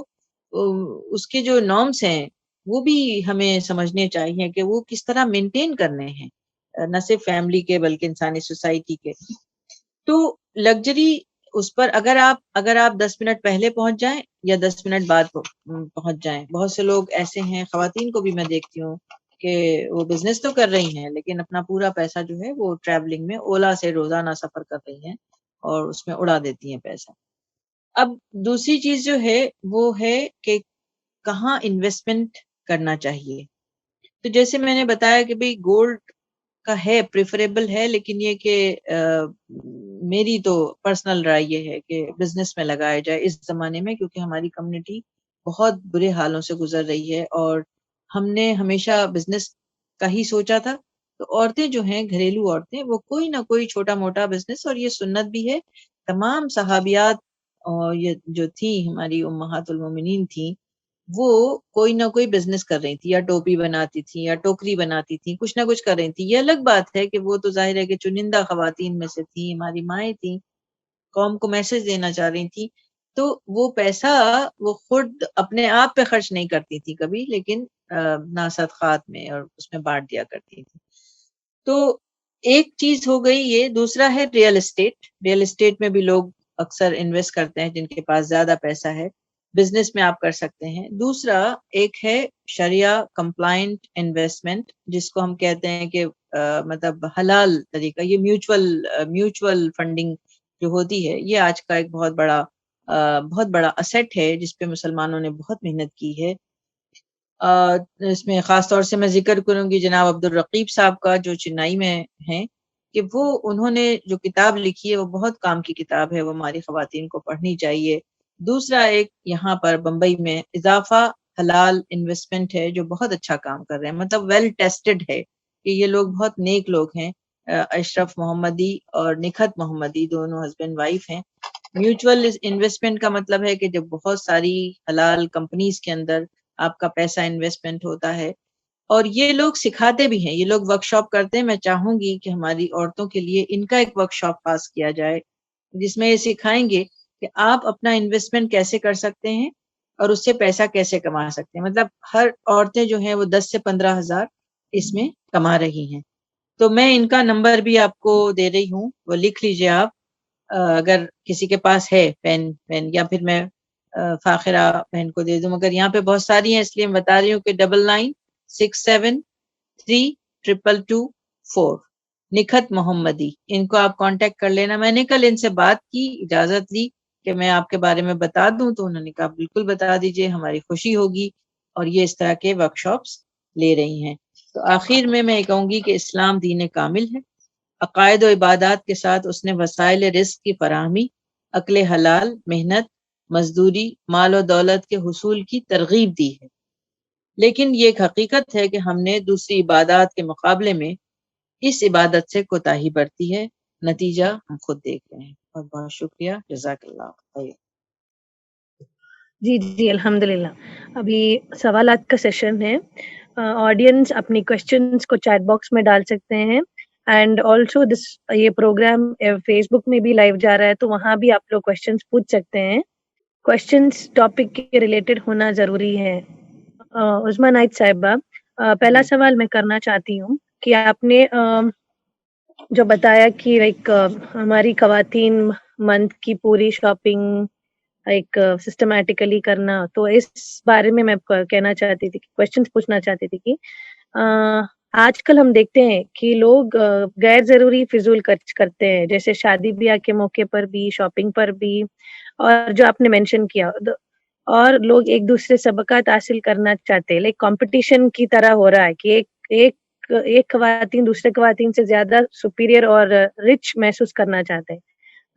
اس کے جو نارمس ہیں وہ بھی ہمیں سمجھنے چاہیے کہ وہ کس طرح مینٹین کرنے ہیں، نہ صرف فیملی کے بلکہ انسانی سوسائٹی کے. تو لگژری اس پر اگر آپ 10 منٹ پہلے پہنچ جائیں یا 10 منٹ بعد پہنچ جائیں. بہت سے لوگ ایسے ہیں، خواتین کو بھی میں دیکھتی ہوں کہ وہ بزنس تو کر رہی ہیں لیکن اپنا پورا پیسہ جو ہے وہ ٹریولنگ میں اولا سے روزانہ سفر کر رہی ہیں اور اس میں اڑا دیتی ہیں پیسہ. اب دوسری چیز جو ہے وہ ہے کہ کہاں انویسٹمنٹ کرنا چاہیے. تو جیسے میں نے بتایا کہ بھئی گولڈ کا ہے، پریفریبل ہے، لیکن یہ کہ میری تو پرسنل رائے یہ ہے کہ بزنس میں لگایا جائے اس زمانے میں، کیونکہ ہماری کمیونٹی بہت برے حالوں سے گزر رہی ہے اور ہم نے ہمیشہ بزنس کا ہی سوچا تھا. تو عورتیں جو ہیں، گھریلو عورتیں، وہ کوئی نہ کوئی چھوٹا موٹا بزنس، اور یہ سنت بھی ہے. تمام صحابیات اور یہ جو تھیں ہماری امہات المومنین تھیں، وہ کوئی نہ کوئی بزنس کر رہی تھی، یا ٹوپی بناتی تھی یا ٹوکری بناتی تھی، کچھ نہ کچھ کر رہی تھی. یہ الگ بات ہے کہ وہ تو ظاہر ہے کہ چنندہ خواتین میں سے تھیں، ہماری مائیں تھیں، قوم کو میسج دینا چاہ رہی تھی. تو وہ پیسہ وہ خود اپنے آپ پہ خرچ نہیں کرتی تھی کبھی، لیکن صدقات میں اور اس میں بانٹ دیا کرتی تھی. تو ایک چیز ہو گئی یہ. دوسرا ہے ریئل اسٹیٹ. ریئل اسٹیٹ میں بھی لوگ اکثر انویسٹ کرتے ہیں جن کے پاس زیادہ پیسہ ہے. بزنس میں آپ کر سکتے ہیں. دوسرا ایک ہے شریعہ کمپلائنٹ انویسٹمنٹ، جس کو ہم کہتے ہیں کہ مطلب حلال طریقہ. یہ میوچول فنڈنگ جو ہوتی ہے، یہ آج کا ایک بہت بڑا اسیٹ ہے جس پہ مسلمانوں نے بہت محنت کی ہے. اس میں خاص طور سے میں ذکر کروں گی جناب عبدالرقیب صاحب کا، جو چنئی میں ہیں، کہ انہوں نے جو کتاب لکھی ہے وہ بہت کام کی کتاب ہے، وہ ہماری خواتین کو پڑھنی چاہیے. دوسرا ایک یہاں پر بمبئی میں اضافہ حلال انویسٹمنٹ ہے جو بہت اچھا کام کر رہے ہیں، مطلب ویل ٹیسٹڈ ہے. کہ یہ لوگ بہت نیک لوگ ہیں. اشرف محمدی اور نکھت محمدی دونوں ہسبینڈ وائف ہیں. میوچول انویسٹمنٹ کا مطلب ہے کہ جب بہت ساری حلال کمپنیز کے اندر آپ کا پیسہ انویسٹمنٹ ہوتا ہے. اور یہ لوگ سکھاتے بھی ہیں, یہ لوگ ورک شاپ کرتے ہیں. میں چاہوں گی کہ ہماری عورتوں کے لیے ان کا ایک ورک شاپ پاس کیا جائے جس میں یہ سکھائیں گے کہ آپ اپنا انویسٹمنٹ کیسے کر سکتے ہیں اور اس سے پیسہ کیسے کما سکتے ہیں. مطلب ہر عورتیں جو ہیں وہ 10 سے 15,000 اس میں کما رہی ہیں. تو میں ان کا نمبر بھی آپ کو دے رہی ہوں, وہ لکھ لیجئے آپ, اگر کسی کے پاس ہے پین یا پھر میں فاخرہ بہن کو دے دوں, مگر یہاں پہ بہت ساری ہیں اس لیے میں بتا رہی ہوں کہ 9967322224 نکھت محمدی, ان کو آپ کانٹیکٹ کر لینا. میں نے کل ان سے بات کی, اجازت لی کہ میں آپ کے بارے میں بتا دوں, تو انہوں نے کہا بالکل بتا دیجئے, ہماری خوشی ہوگی. اور یہ اس طرح کے ورک شاپس لے رہی ہیں. تو آخر میں یہ کہوں گی کہ اسلام دین کامل ہے. عقائد و عبادات کے ساتھ اس نے وسائل رزق کی فراہمی, عقل حلال, محنت, مزدوری, مال و دولت کے حصول کی ترغیب دی ہے. لیکن یہ ایک حقیقت ہے کہ ہم نے دوسری عبادات کے مقابلے میں اس عبادت سے کوتاہی برتی ہے. نتیجہ ہم خود دیکھ رہے ہیں. بہت بہت شکریہ. جزاک اللہ خیر. جی الحمدللہ. ابھی سوالات کا سیشن ہے. آڈینس اپنی کوشچنس کو چیٹ باکس میں ڈال سکتے ہیں. اینڈ آلسو یہ پروگرام فیس بک میں بھی لائیو جا رہا ہے, تو وہاں بھی آپ لوگ کوشچنس پوچھ سکتے ہیں. کوشچنس ٹاپک کے ریلیٹڈ ہونا ضروری ہے. عظما نائٹ صاحبہ, پہلا سوال میں کرنا چاہتی ہوں کہ آپ نے جو بتایا کہ لائک ہماری خواتین منتھ کی پوری شاپنگ ایک سسٹمیٹیکلی کرنا, تو اس بارے میں کہنا چاہتی تھی, کوشچنس پوچھنا چاہتی تھی کہ آج کل ہم دیکھتے ہیں کہ لوگ غیر ضروری فضول خرچ کرتے ہیں, جیسے شادی بیاہ کے موقع پر بھی, شاپنگ پر بھی, اور جو آپ نے مینشن کیا, اور لوگ ایک دوسرے سبقات حاصل کرنا چاہتے ہیں. لائک کمپٹیشن کی طرح ہو رہا ہے کہ ایک خواتین دوسرے خواتین سے زیادہ سپیریئر اور رچ محسوس کرنا چاہتے ہیں.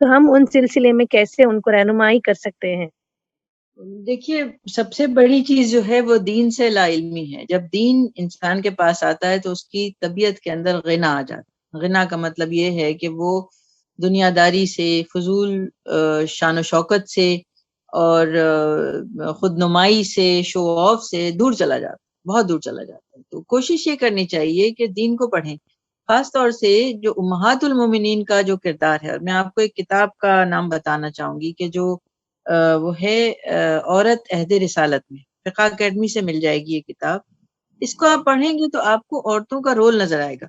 تو ہم ان سلسلے میں کیسے ان کو رہنمائی کر سکتے ہیں؟ دیکھیے, سب سے بڑی چیز جو ہے وہ دین سے لا علمی ہے. جب دین انسان کے پاس آتا ہے تو اس کی طبیعت کے اندر غنا آ جاتا ہے. غنا کا مطلب یہ ہے کہ وہ دنیا داری سے, فضول شان و شوکت سے اور خود نمائی سے, شو آف سے دور چلا جاتا ہے, بہت دور چلا جاتا ہے. تو کوشش یہ کرنی چاہیے کہ دین کو پڑھیں, خاص طور سے جو امہات المومنین کا جو کردار ہے. اور میں آپ کو ایک کتاب کا نام بتانا چاہوں گی کہ جو وہ ہے عورت عہد رسالت میں, فقہ اکیڈمی سے مل جائے گی یہ کتاب. اس کو آپ پڑھیں گے تو آپ کو عورتوں کا رول نظر آئے گا.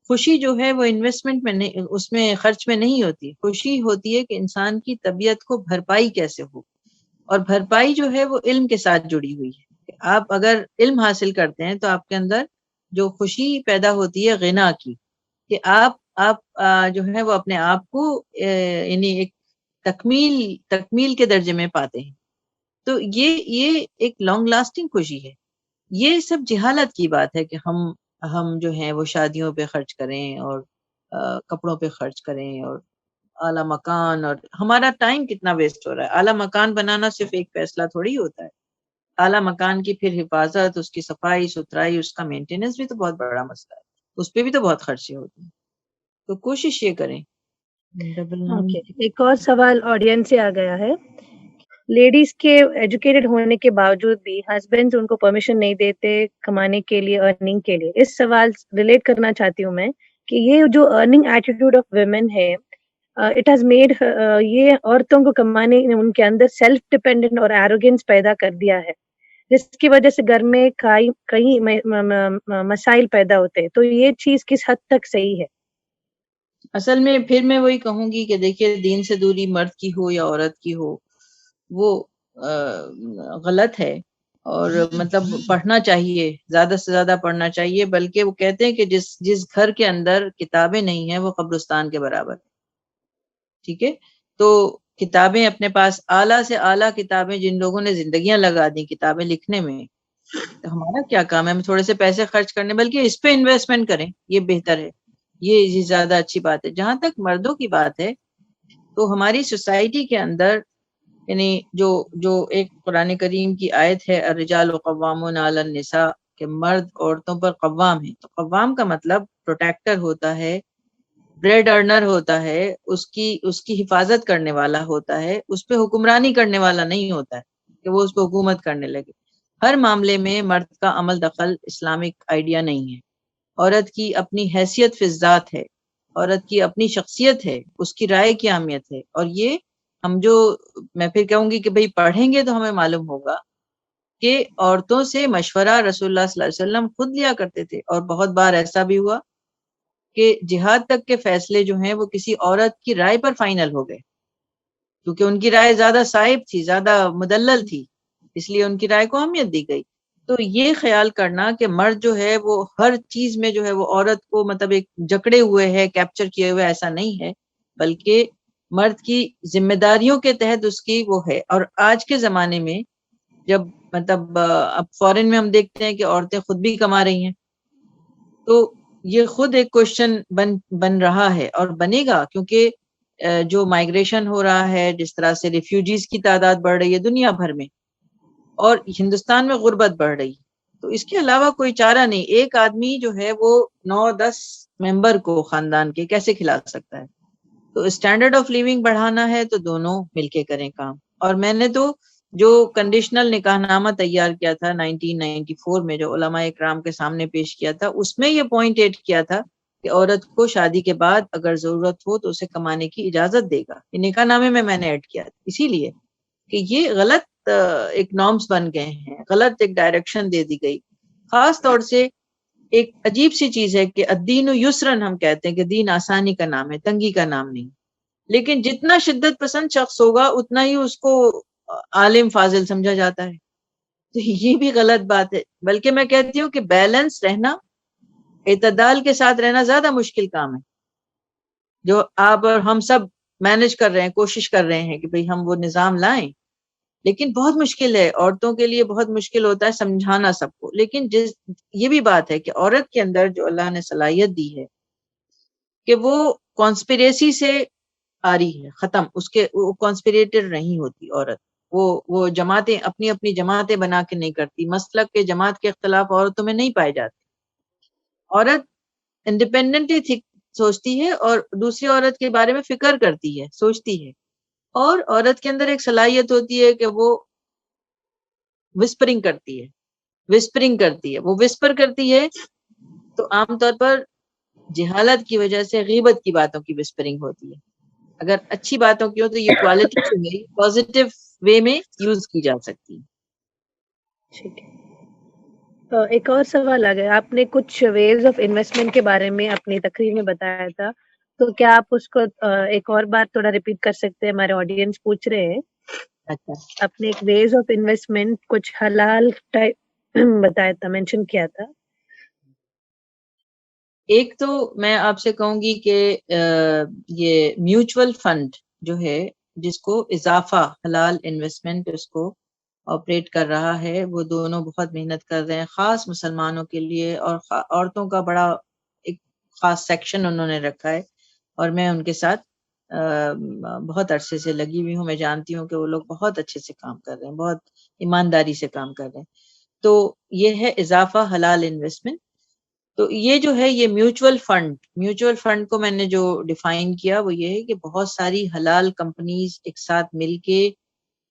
خوشی جو ہے وہ انویسٹمنٹ میں نہیں, اس میں خرچ میں نہیں ہوتی. خوشی ہوتی ہے کہ انسان کی طبیعت کو بھرپائی کیسے ہو, اور بھرپائی جو ہے وہ علم کے ساتھ جڑی ہوئی ہے. آپ اگر علم حاصل کرتے ہیں تو آپ کے اندر جو خوشی پیدا ہوتی ہے غنا کی, کہ آپ جو ہے وہ اپنے آپ کو یعنی ایک تکمیل کے درجے میں پاتے ہیں. تو یہ ایک لانگ لاسٹنگ خوشی ہے. یہ سب جہالت کی بات ہے کہ ہم جو ہیں وہ شادیوں پہ خرچ کریں اور کپڑوں پہ خرچ کریں اور اعلیٰ مکان, اور ہمارا ٹائم کتنا ویسٹ ہو رہا ہے. اعلیٰ مکان بنانا صرف ایک فیصلہ تھوڑی ہوتا ہے. اعلیٰ مکان کی پھر حفاظت, اس کی صفائی ستھرائی, اس کا مینٹیننس بھی تو بہت بڑا مسئلہ ہے. اس پہ بھی تو بہت خرچے ہوتے ہیں. تو کوشش یہ کریں. ایک اور سوال آڈینس سے آ گیا ہے. لیڈیز کے ایجوکیٹڈ ہونے کے باوجود بھی ہسبینڈ ان کو پرمیشن نہیں دیتے کمانے کے لیے, ارننگ کے لیے. اس سوال ریلیٹ کرنا چاہتی ہوں میں کہ یہ جو ارننگ ایٹیٹیوڈ آف ویمن ہے, اٹ ہیز میڈ, یہ عورتوں کو کمانے, ان کے اندر سیلف ڈپینڈنٹ اور ایروگینس پیدا کر دیا ہے, جس کی وجہ سے گھر میں کئی مسائل پیدا ہوتے ہیں. تو یہ چیز کس حد تک صحیح ہے؟ اصل میں پھر میں وہی کہوں گی کہ دیکھیے, دین سے دوری مرد کی ہو یا عورت کی ہو وہ غلط ہے. اور مطلب پڑھنا چاہیے, زیادہ سے زیادہ پڑھنا چاہیے. بلکہ وہ کہتے ہیں کہ جس گھر کے اندر کتابیں نہیں ہیں وہ قبرستان کے برابر ہے. ٹھیک ہے, تو کتابیں اپنے پاس, اعلیٰ سے اعلیٰ کتابیں, جن لوگوں نے زندگیاں لگا دی کتابیں لکھنے میں, تو ہمارا کیا کام ہے ہم تھوڑے سے پیسے خرچ کرنے, بلکہ اس پہ انویسٹمنٹ کریں, یہ بہتر ہے. یہ زیادہ اچھی بات ہے. جہاں تک مردوں کی بات ہے تو ہماری سوسائٹی کے اندر یعنی جو ایک قرآن کریم کی آیت ہے, الرجال قوامون علی النساء, کہ مرد عورتوں پر قوام ہے. تو قوام کا مطلب پروٹیکٹر ہوتا ہے، بریڈ ارنر ہوتا ہے، اس کی حفاظت کرنے والا ہوتا ہے، اس پہ حکمرانی کرنے والا نہیں ہوتا ہے کہ وہ اس پہ حکومت کرنے لگے. ہر معاملے میں مرد کا عمل دخل اسلامک آئیڈیا نہیں ہے. عورت کی اپنی حیثیت فی الذات ہے، عورت کی اپنی شخصیت ہے، اس کی رائے کی اہمیت ہے. اور یہ ہم جو میں پھر کہوں گی کہ بھئی پڑھیں گے تو ہمیں معلوم ہوگا کہ عورتوں سے مشورہ رسول اللہ صلی اللہ علیہ وسلم خود لیا کرتے تھے. اور بہت بار ایسا بھی ہوا کہ جہاد تک کے فیصلے جو ہیں وہ کسی عورت کی رائے پر فائنل ہو گئے، کیونکہ ان کی رائے زیادہ صائب تھی، زیادہ مدلل تھی، اس لیے ان کی رائے کو اہمیت دی گئی. تو یہ خیال کرنا کہ مرد جو ہے وہ ہر چیز میں جو ہے وہ عورت کو مطلب ایک جکڑے ہوئے ہے، کیپچر کیے ہوئے، ایسا نہیں ہے، بلکہ مرد کی ذمہ داریوں کے تحت اس کی وہ ہے. اور آج کے زمانے میں جب مطلب اب فورن میں ہم دیکھتے ہیں کہ عورتیں خود بھی کما رہی ہیں، تو یہ خود ایک کوشچن بن رہا ہے اور بنے گا، کیونکہ جو مائگریشن ہو رہا ہے، جس طرح سے ریفیوجیز کی تعداد بڑھ رہی ہے دنیا بھر میں، اور ہندوستان میں غربت بڑھ رہی ہے، تو اس کے علاوہ کوئی چارہ نہیں. ایک آدمی جو ہے وہ 9-10 ممبر کو خاندان کے کیسے کھلا سکتا ہے؟ تو اسٹینڈرڈ آف لیونگ بڑھانا ہے تو دونوں مل کے کریں کام. اور میں نے تو جو کنڈیشنل نکاح نامہ تیار کیا تھا 1994 میں، جو علماء اکرام کے سامنے پیش کیا تھا، اس میں یہ پوائنٹ ایڈ کیا تھا کہ عورت کو شادی کے بعد اگر ضرورت ہو تو اسے کمانے کی اجازت دے گا. یہ نکاح نامے میں نے ایڈ کیا تھا، اسی لیے کہ یہ غلط ایک نارمز بن گئے ہیں، غلط ایک ڈائریکشن دے دی گئی. خاص طور سے ایک عجیب سی چیز ہے کہ الدین یسرن ہم کہتے ہیں کہ دین آسانی کا نام ہے، تنگی کا نام نہیں. لیکن جتنا شدت پسند شخص ہوگا اتنا ہی اس کو عالم فاضل سمجھا جاتا ہے. تو یہ بھی غلط بات ہے. بلکہ میں کہتی ہوں کہ بیلنس رہنا، اعتدال کے ساتھ رہنا زیادہ مشکل کام ہے، جو آپ اور ہم سب مینج کر رہے ہیں، کوشش کر رہے ہیں کہ بھئی ہم وہ نظام لائیں. لیکن بہت مشکل ہے، عورتوں کے لیے بہت مشکل ہوتا ہے سمجھانا سب کو. لیکن یہ بھی بات ہے کہ عورت کے اندر جو اللہ نے صلاحیت دی ہے کہ وہ کانسپریسی سے آ رہی ہے، ختم، اس کے کانسپریٹر نہیں ہوتی عورت. وہ جماعتیں اپنی اپنی جماعتیں بنا کے نہیں کرتی. مسلک کے جماعت کے اختلاف عورتوں میں نہیں پائے جاتے. عورت انڈیپینڈنٹلی سوچتی ہے اور دوسری عورت کے بارے میں فکر کرتی ہے، سوچتی ہے. اور عورت کے اندر ایک صلاحیت ہوتی ہے کہ وہ وسپرنگ کرتی ہے. وہ وسپر کرتی ہے تو عام طور پر جہالت کی وجہ سے غیبت کی باتوں کی وسپرنگ ہوتی ہے. اگر اچھی باتوں کی ہو تو یہ کوالٹی سے میری پازیٹیو وے میں یوز کی جا سکتی ہے. ٹھیک ہے. تو ایک اور سوال آ گیا. آپ نے کچھ ویز آف انویسٹمنٹ کے بارے میں اپنی تقریر میں بتایا تھا، تو کیا آپ اس کو ایک اور بار تھوڑا ریپیٹ کر سکتے ہیں؟ ہمارے آڈینس پوچھ رہے ہیں. اچھا، آپ نے ایک ویز آف انویسٹمنٹ کچھ حلال ٹائپ بتایا تھا، مینشن کیا تھا. ایک تو میں آپ سے کہوں گی کہ یہ میوچول فنڈ جو ہے، جس کو اضافہ حلال انویسٹمنٹ اس کو آپریٹ کر رہا ہے، وہ دونوں بہت محنت کر رہے ہیں، خاص مسلمانوں کے لیے. اور عورتوں کا بڑا ایک خاص سیکشن انہوں نے رکھا ہے، اور میں ان کے ساتھ بہت عرصے سے لگی ہوئی ہوں. میں جانتی ہوں کہ وہ لوگ بہت اچھے سے کام کر رہے ہیں، بہت ایمانداری سے کام کر رہے ہیں. تو یہ ہے اضافہ حلال انویسٹمنٹ. تو یہ جو ہے یہ میوچول فنڈ کو میں نے جو ڈیفائن کیا وہ یہ ہے کہ بہت ساری حلال کمپنیز ایک ساتھ مل کے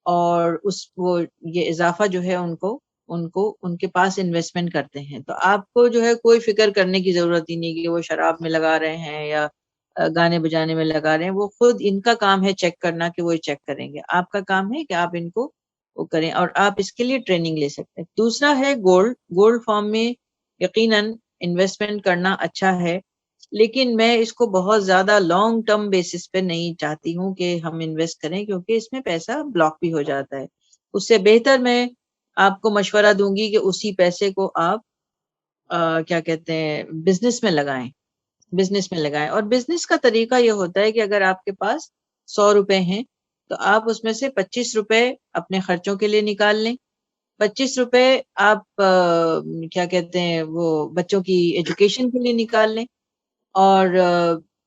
اور وہ یہ اضافہ جو ہے ان کے پاس انویسٹمنٹ کرتے ہیں. تو آپ کو جو ہے کوئی فکر کرنے کی ضرورت ہی نہیں کہ وہ شراب میں لگا رہے ہیں یا گانے بجانے میں لگا رہے ہیں. وہ خود ان کا کام ہے چیک کرنا کہ وہ چیک کریں گے. آپ کا کام ہے کہ آپ ان کو وہ کریں، اور آپ اس کے لیے ٹریننگ لے سکتے ہیں. دوسرا ہے گولڈ فارم میں یقیناً انویسٹمنٹ کرنا اچھا ہے، لیکن میں اس کو بہت زیادہ لانگ ٹرم بیسس پہ نہیں چاہتی ہوں کہ ہم انویسٹ کریں، کیونکہ اس میں پیسہ بلاک بھی ہو جاتا ہے. اس سے بہتر میں آپ کو مشورہ دوں گی کہ اسی پیسے کو آپ کیا کہتے ہیں بزنس میں لگائیں. اور بزنس کا طریقہ یہ ہوتا ہے کہ اگر آپ کے پاس 100 روپے ہیں تو آپ اس میں سے 25 روپے اپنے خرچوں کے لیے نکال لیں، 25 روپے آپ کیا کہتے ہیں وہ بچوں کی ایجوکیشن کے لیے نکال لیں، اور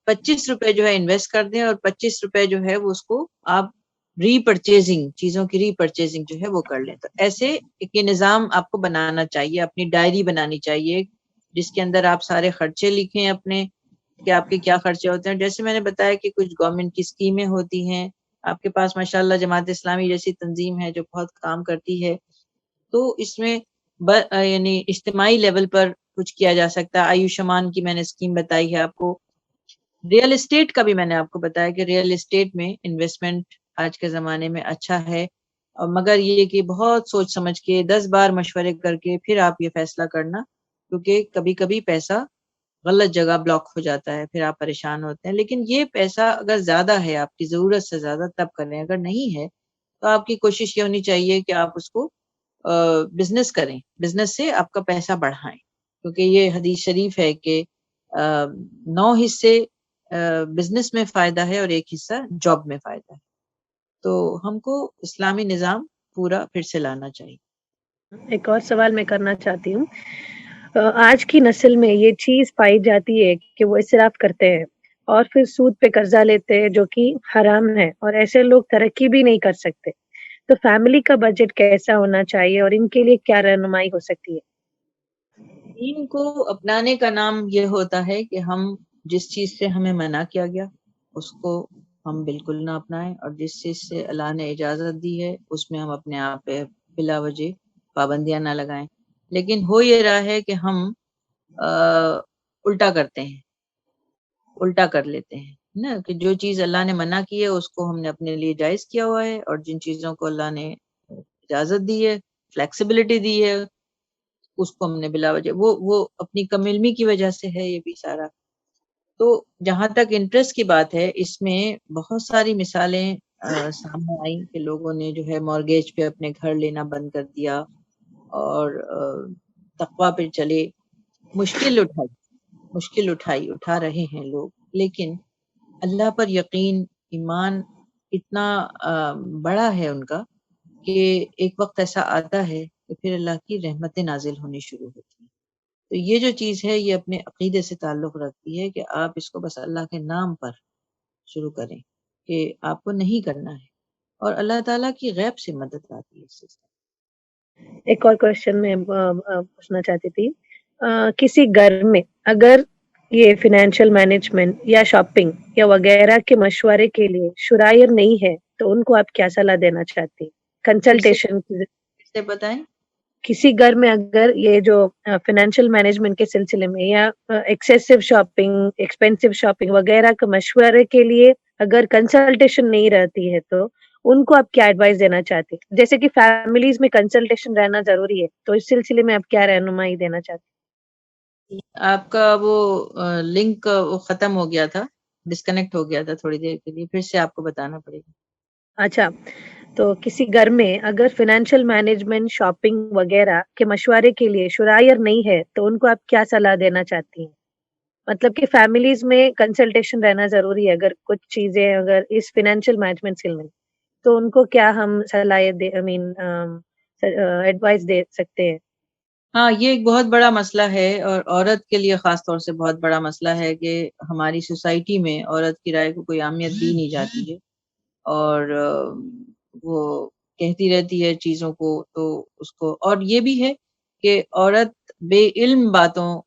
25 روپے جو ہے انویسٹ کر دیں، اور 25 روپے جو ہے وہ اس کو آپ چیزوں کی ری پرچیزنگ جو ہے وہ کر لیں. تو ایسے ایک نظام آپ کو بنانا چاہیے، اپنی ڈائری بنانی چاہیے جس کے اندر آپ سارے خرچے لکھیں اپنے کہ آپ کے کیا خرچے ہوتے ہیں. جیسے میں نے بتایا کہ کچھ گورنمنٹ کی اسکیمیں ہوتی ہیں, آپ کے پاس ماشاءاللہ جماعت اسلامی جیسی تنظیم ہے جو بہت کام کرتی ہے, تو اس میں یعنی اجتماعی لیول پر کچھ کیا جا سکتا ہے. آیوشمان کی میں نے اسکیم بتائی ہے آپ کو. ریئل اسٹیٹ کا بھی میں نے آپ کو بتایا کہ ریئل اسٹیٹ میں انویسٹمنٹ آج کے زمانے میں اچھا ہے, اور مگر یہ کہ بہت سوچ سمجھ کے 10 بار مشورے کر کے پھر آپ یہ فیصلہ کرنا, کیونکہ کبھی کبھی پیسہ غلط جگہ بلاک ہو جاتا ہے, پھر آپ پریشان ہوتے ہیں. لیکن یہ پیسہ اگر زیادہ ہے, آپ کی ضرورت سے زیادہ, تب کریں. اگر نہیں ہے تو آپ کی کوشش یہ ہونی چاہیے کہ آپ اس کو بزنس کریں, بزنس سے آپ کا پیسہ بڑھائیں, کیونکہ یہ حدیث شریف ہے کہ 9 حصے بزنس میں فائدہ ہے اور 1 حصہ جاب میں فائدہ ہے. تو ہم کو اسلامی نظام پورا پھر سے لانا چاہیے. ایک اور سوال میں کرنا چاہتی ہوں. آج کی نسل میں یہ چیز پائی جاتی ہے کہ وہ اسراف کرتے ہیں اور پھر سود پہ قرضہ لیتے ہیں, جو کہ حرام ہے, اور ایسے لوگ ترقی بھی نہیں کر سکتے. تو فیملی کا بجٹ کیسا ہونا چاہیے اور ان کے لیے کیا رہنمائی ہو سکتی ہے؟ دین کو اپنانے کا نام یہ ہوتا ہے کہ ہم جس چیز سے ہمیں منع کیا گیا اس کو ہم بالکل نہ اپنائیں, اور جس چیز سے اللہ نے اجازت دی ہے اس میں ہم اپنے آپ پہ بلا وجہ پابندیاں نہ لگائیں. لیکن ہو یہ رہا ہے کہ ہم الٹا کرتے ہیں, الٹا کر لیتے ہیں نا, کہ جو چیز اللہ نے منع کی ہے اس کو ہم نے اپنے لیے جائز کیا ہوا ہے, اور جن چیزوں کو اللہ نے اجازت دی ہے, فلیکسیبلٹی دی ہے, اس کو ہم نے بلا وجہ وہ اپنی کم علمی کی وجہ سے ہے یہ بھی سارا. تو جہاں تک انٹرسٹ کی بات ہے, اس میں بہت ساری مثالیں سامنے آئیں کہ لوگوں نے جو ہے مارگیج پہ اپنے گھر لینا بند کر دیا اور تقویٰ پہ چلے, مشکل اٹھا رہے ہیں لوگ. لیکن اللہ پر یقین, ایمان اتنا بڑا ہے ان کا کہ ایک وقت ایسا آتا ہے کہ پھر اللہ کی رحمتیں نازل ہونی شروع ہوتی ہیں. تو یہ جو چیز ہے یہ اپنے عقیدے سے تعلق رکھتی ہے کہ آپ اس کو بس اللہ کے نام پر شروع کریں, کہ آپ کو نہیں کرنا ہے, اور اللہ تعالیٰ کی غیب سے مدد آتی ہے اس سے. ایک اور کوشچن میں پوچھنا چاہتی تھی. کسی گھر میں اگر یہ فائنینشیل مینجمنٹ یا شاپنگ یا وغیرہ کے مشورے کے لیے شرائر نہیں ہے, تو ان کو آپ کیا صلاح دینا چاہتی ہیں؟ کنسلٹیشن پھر سے بتائیں. کسی گھر میں اگر یہ جو فائنینشیل مینجمنٹ کے سلسلے میں یا ایکسیسو شاپنگ, ایکسپینسو شاپنگ وغیرہ کے مشورے کے لیے اگر کنسلٹیشن نہیں رہتی ہے, تو ان کو آپ کیا ایڈوائس دینا چاہتے ہیں؟ جیسے کہ فیملیز میں کنسلٹیشن رہنا ضروری ہے, تو اس سلسلے میں آپ کیا رہنمائی دینا چاہتے ہیں؟ آپ کا وہ لنک وہ ختم ہو گیا تھا, ڈسکنیکٹ ہو گیا تھا تھوڑی دیر کے لیے, پھر سے آپ کو بتانا پڑے گا. اچھا, تو کسی گھر میں اگر فائنینشیل مینجمنٹ, شاپنگ وغیرہ کے مشورے کے لیے شرائر نہیں ہے, تو ان کو آپ کیا صلاح دینا چاہتی ہیں؟ مطلب کہ فیملیز میں کنسلٹیشن رہنا ضروری ہے اگر کچھ چیزیں اگر اس فائنینشیل مینجمنٹ سے میں, تو ان کو کیا ہم صلاحیت ایڈوائس دے سکتے ہیں؟ ہاں, یہ ایک بہت بڑا مسئلہ ہے, اور عورت کے لیے خاص طور سے بہت بڑا مسئلہ ہے کہ ہماری سوسائٹی میں عورت کی رائے کو کوئی اہمیت دی نہیں جاتی ہے, اور وہ کہتی رہتی ہے چیزوں کو. تو اس کو, اور یہ بھی ہے کہ عورت بے علم باتوں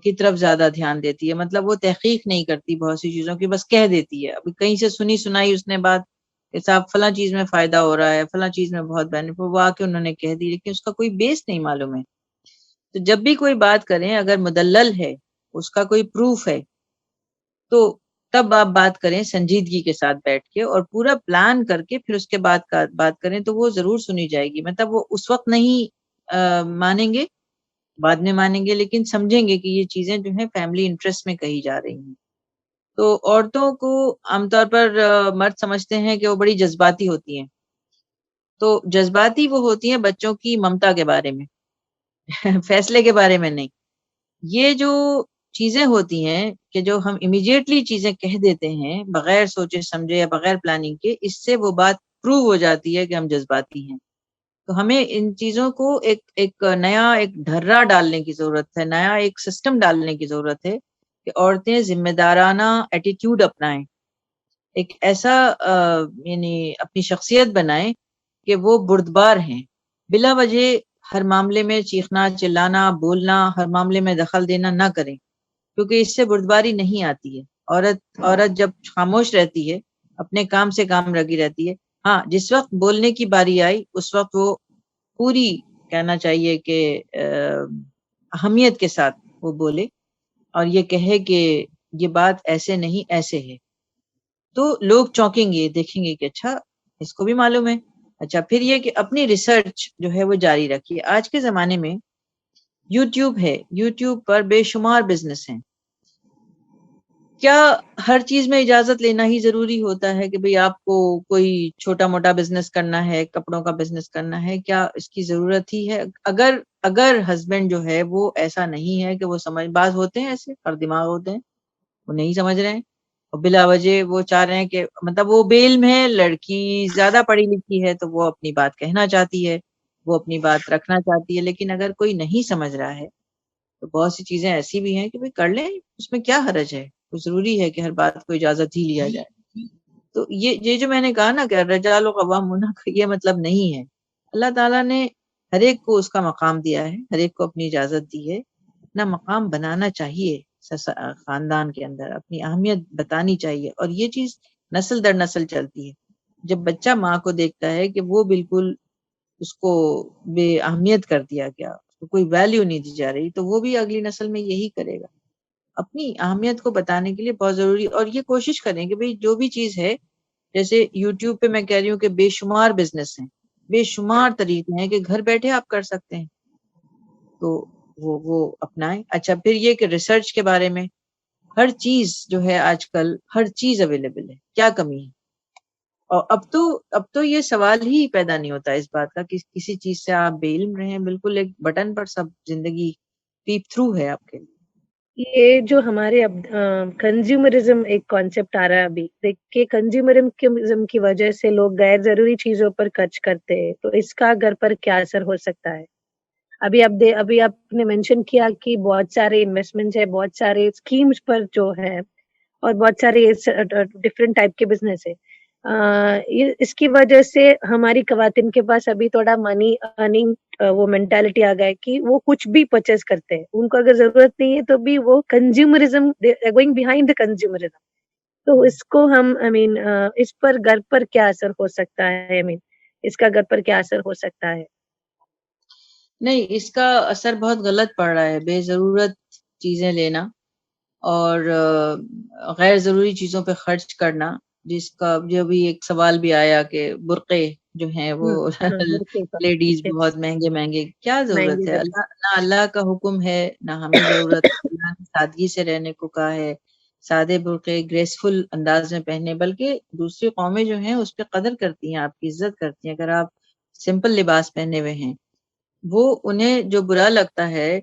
کی طرف زیادہ دھیان دیتی ہے, مطلب وہ تحقیق نہیں کرتی بہت سی چیزوں کی, بس کہہ دیتی ہے. ابھی کہیں سے سنی سنائی اس نے بات کہ صاحب فلاں چیز میں فائدہ ہو رہا ہے, فلاں چیز میں بہت بینیفٹ, وہ آ کے انہوں نے کہہ دی, لیکن اس کا کوئی بیس نہیں معلوم ہے. تو جب بھی کوئی بات کریں, اگر مدلل ہے, اس کا کوئی پروف ہے, تو تب آپ بات کریں سنجیدگی کے ساتھ بیٹھ کے, اور پورا پلان کر کے پھر اس کے بعد بات کریں, تو وہ ضرور سنی جائے گی. مطلب وہ اس وقت نہیں مانیں گے, بعد میں مانیں گے, لیکن سمجھیں گے کہ یہ چیزیں جو ہیں فیملی انٹرسٹ میں کہی جا رہی ہیں. تو عورتوں کو عام طور پر مرد سمجھتے ہیں کہ وہ بڑی جذباتی ہوتی ہیں, تو جذباتی وہ ہوتی ہیں بچوں کی ممتا کے بارے میں, فیصلے کے بارے میں نہیں. یہ جو چیزیں ہوتی ہیں کہ جو ہم امیڈیٹلی چیزیں کہہ دیتے ہیں بغیر سوچے سمجھے یا بغیر پلاننگ کے, اس سے وہ بات پروو ہو جاتی ہے کہ ہم جذباتی ہیں. تو ہمیں ان چیزوں کو ایک نیا ایک ڈھرا ڈالنے کی ضرورت ہے, نیا ایک سسٹم ڈالنے کی ضرورت ہے کہ عورتیں ذمہ دارانہ ایٹیٹیوڈ اپنائیں, ایک ایسا یعنی اپنی شخصیت بنائیں کہ وہ بردبار ہیں, بلا وجہ ہر معاملے میں چیخنا چلانا بولنا، ہر معاملے میں دخل دینا نہ کریں، کیونکہ اس سے بردباری نہیں آتی ہے۔ عورت جب خاموش رہتی ہے، اپنے کام سے کام لگی رہتی ہے، ہاں جس وقت بولنے کی باری آئی اس وقت وہ پوری کہنا چاہیے کہ اہمیت کے ساتھ وہ بولے اور یہ کہے کہ یہ بات ایسے نہیں ایسے ہے، تو لوگ چونکیں گے، دیکھیں گے کہ اچھا اس کو بھی معلوم ہے۔ اچھا پھر یہ کہ اپنی ریسرچ جو ہے وہ جاری رکھیے۔ آج کے زمانے میں یوٹیوب ہے، یوٹیوب پر بے شمار بزنس ہیں۔ کیا ہر چیز میں اجازت لینا ہی ضروری ہوتا ہے کہ بھئی آپ کو کوئی چھوٹا موٹا بزنس کرنا ہے، کپڑوں کا بزنس کرنا ہے، کیا اس کی ضرورت ہی ہے؟ اگر ہسبینڈ جو ہے وہ ایسا نہیں ہے کہ وہ سمجھ، باز ہوتے ہیں ایسے اور دماغ ہوتے ہیں، وہ نہیں سمجھ رہے ہیں اور بلا وجہ وہ چاہ رہے ہیں کہ مطلب وہ بے علم ہے، لڑکی زیادہ پڑھی لکھی ہے تو وہ اپنی بات کہنا چاہتی ہے، وہ اپنی بات رکھنا چاہتی ہے، لیکن اگر کوئی نہیں سمجھ رہا ہے تو بہت سی چیزیں ایسی بھی ہیں کہ بھئی کر لیں، اس میں کیا حرج ہے؟ وہ ضروری ہے کہ ہر بات کو اجازت ہی لیا جائے۔ تو یہ جو میں نے کہا نا کہ الرجال قوامون، یہ مطلب نہیں ہے۔ اللہ تعالیٰ نے ہر ایک کو اس کا مقام دیا ہے، ہر ایک کو اپنی اجازت دی ہے، اپنا مقام بنانا چاہیے، خاندان کے اندر اپنی اہمیت بتانی چاہیے، اور یہ چیز نسل در نسل چلتی ہے۔ جب بچہ ماں کو دیکھتا ہے کہ وہ بالکل اس کو بے اہمیت کر دیا گیا، اس کو کوئی ویلیو نہیں دی جا رہی، تو وہ بھی اگلی نسل میں یہی کرے گا۔ اپنی اہمیت کو بتانے کے لیے بہت ضروری، اور یہ کوشش کریں کہ بھئی جو بھی چیز ہے، جیسے یوٹیوب پہ میں کہہ رہی ہوں کہ بے شمار بزنس ہیں، بے شمار طریقے ہیں کہ گھر بیٹھے آپ کر سکتے ہیں، تو وہ اپنائیں۔ اچھا پھر یہ کہ ریسرچ کے بارے میں، ہر چیز جو ہے آج کل ہر چیز اویلیبل ہے، کیا کمی ہے؟ اور اب تو یہ سوال ہی پیدا نہیں ہوتا اس بات کا کہ کسی چیز سے آپ بے علم رہیں، بالکل ایک بٹن پر سب زندگی پیپ تھرو ہے آپ کے لیے۔ یہ جو ہمارے اب کنزیومرزم ایک کانسیپٹ آ رہا ہے ابھی، دیکھیے کنزیومرزم کی وجہ سے لوگ غیر ضروری چیزوں پر خرچ کرتے ہیں، تو اس کا گھر پر کیا اثر ہو سکتا ہے؟ ابھی آپ نے مینشن کیا کہ بہت سارے انویسٹمنٹ ہے، بہت سارے اسکیمز پر جو ہے، اور بہت سارے ڈفرینٹ ٹائپ کے بزنس ہے۔ اس کی وجہ سے ہماری خواتین کے پاس ابھی تھوڑا منی ارننگ وہ مینٹالٹی آ گیا کہ وہ کچھ بھی پرچیز کرتے ہیں، ان کو اگر ضرورت نہیں ہے تو بھی وہ consumerism going behind the consumerism. تو اس کو ہم اس پر گھر پر کیا اثر ہو سکتا ہے؟ اس کا گھر پر کیا اثر ہو سکتا ہے؟ نہیں، اس کا اثر بہت غلط پڑ رہا ہے، بے ضرورت چیزیں لینا اور غیر ضروری چیزوں پہ خرچ کرنا، جس کا جو بھی ایک سوال بھی آیا کہ برقعے جو ہیں وہ بالکل لیڈیز بہت مہنگے مہنگے، کیا ضرورت ہے؟ اللہ نہ اللہ کا حکم ہے نہ ہمیں ضرورت ہے، اللہ نے سادگی سے رہنے کو کہا ہے، سادے برقعے گریسفل انداز میں پہنے، بلکہ دوسری قومیں جو ہیں اس پہ قدر کرتی ہیں، آپ کی عزت کرتی ہیں اگر آپ سمپل لباس پہنے ہوئے ہیں۔ وہ انہیں جو برا لگتا ہے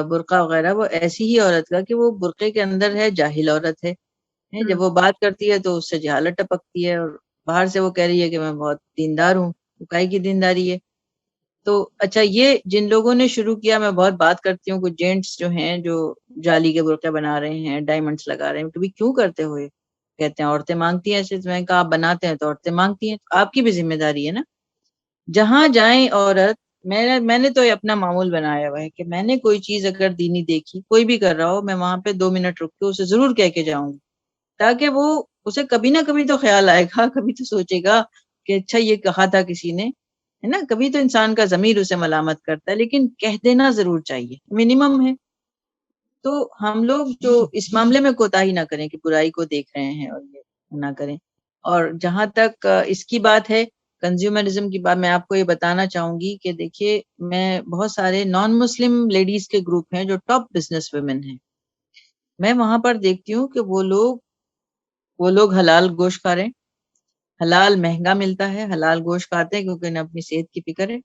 برقع وغیرہ، وہ ایسی ہی عورت کا کہ وہ برقعے کے اندر ہے، جاہل عورت ہے، جب وہ بات کرتی ہے تو اس سے جہالت ٹپکتی ہے، اور باہر سے وہ کہہ رہی ہے کہ میں بہت دیندار ہوں، تو کائی کی دینداری ہے؟ تو اچھا یہ جن لوگوں نے شروع کیا، میں بہت بات کرتی ہوں، کچھ جینٹس جو ہیں جو جعلی کے برقعے بنا رہے ہیں، ڈائمنڈس لگا رہے ہیں، کبھی کیوں کرتے ہوئے؟ کہتے ہیں عورتیں مانگتی ہیں ایسے، میں کہا آپ بناتے ہیں تو عورتیں مانگتی ہیں، آپ کی بھی ذمہ داری ہے نا۔ جہاں جائیں عورت، میں نے تو یہ اپنا معمول بنایا ہوا ہے کہ میں نے کوئی چیز اگر دینی دیکھی، کوئی بھی کر رہا ہو، میں وہاں پہ 2 منٹ رک کے اسے ضرور کہہ کے جاؤں گی، تاکہ وہ اسے کبھی نہ کبھی تو خیال آئے گا، کبھی تو سوچے گا کہ اچھا یہ کہا تھا کسی نے، ہے نا، کبھی تو انسان کا ضمیر اسے ملامت کرتا ہے، لیکن کہہ دینا ضرور چاہیے، منیمم ہے۔ تو ہم لوگ جو اس معاملے میں کوتاہی نہ کریں کہ برائی کو دیکھ رہے ہیں اور یہ نہ کریں۔ اور جہاں تک اس کی بات ہے، کنزیومرزم کی بات، میں آپ کو یہ بتانا چاہوں گی کہ دیکھیے، میں بہت سارے نان مسلم لیڈیز کے گروپ ہیں جو ٹاپ بزنس ویمن ہیں، میں وہاں پر دیکھتی ہوں کہ وہ لوگ حلال گوشت کھا رہے ہیں، حلال مہنگا ملتا ہے، حلال گوشت کھاتے ہیں کیونکہ انہیں اپنی صحت کی فکر ہے،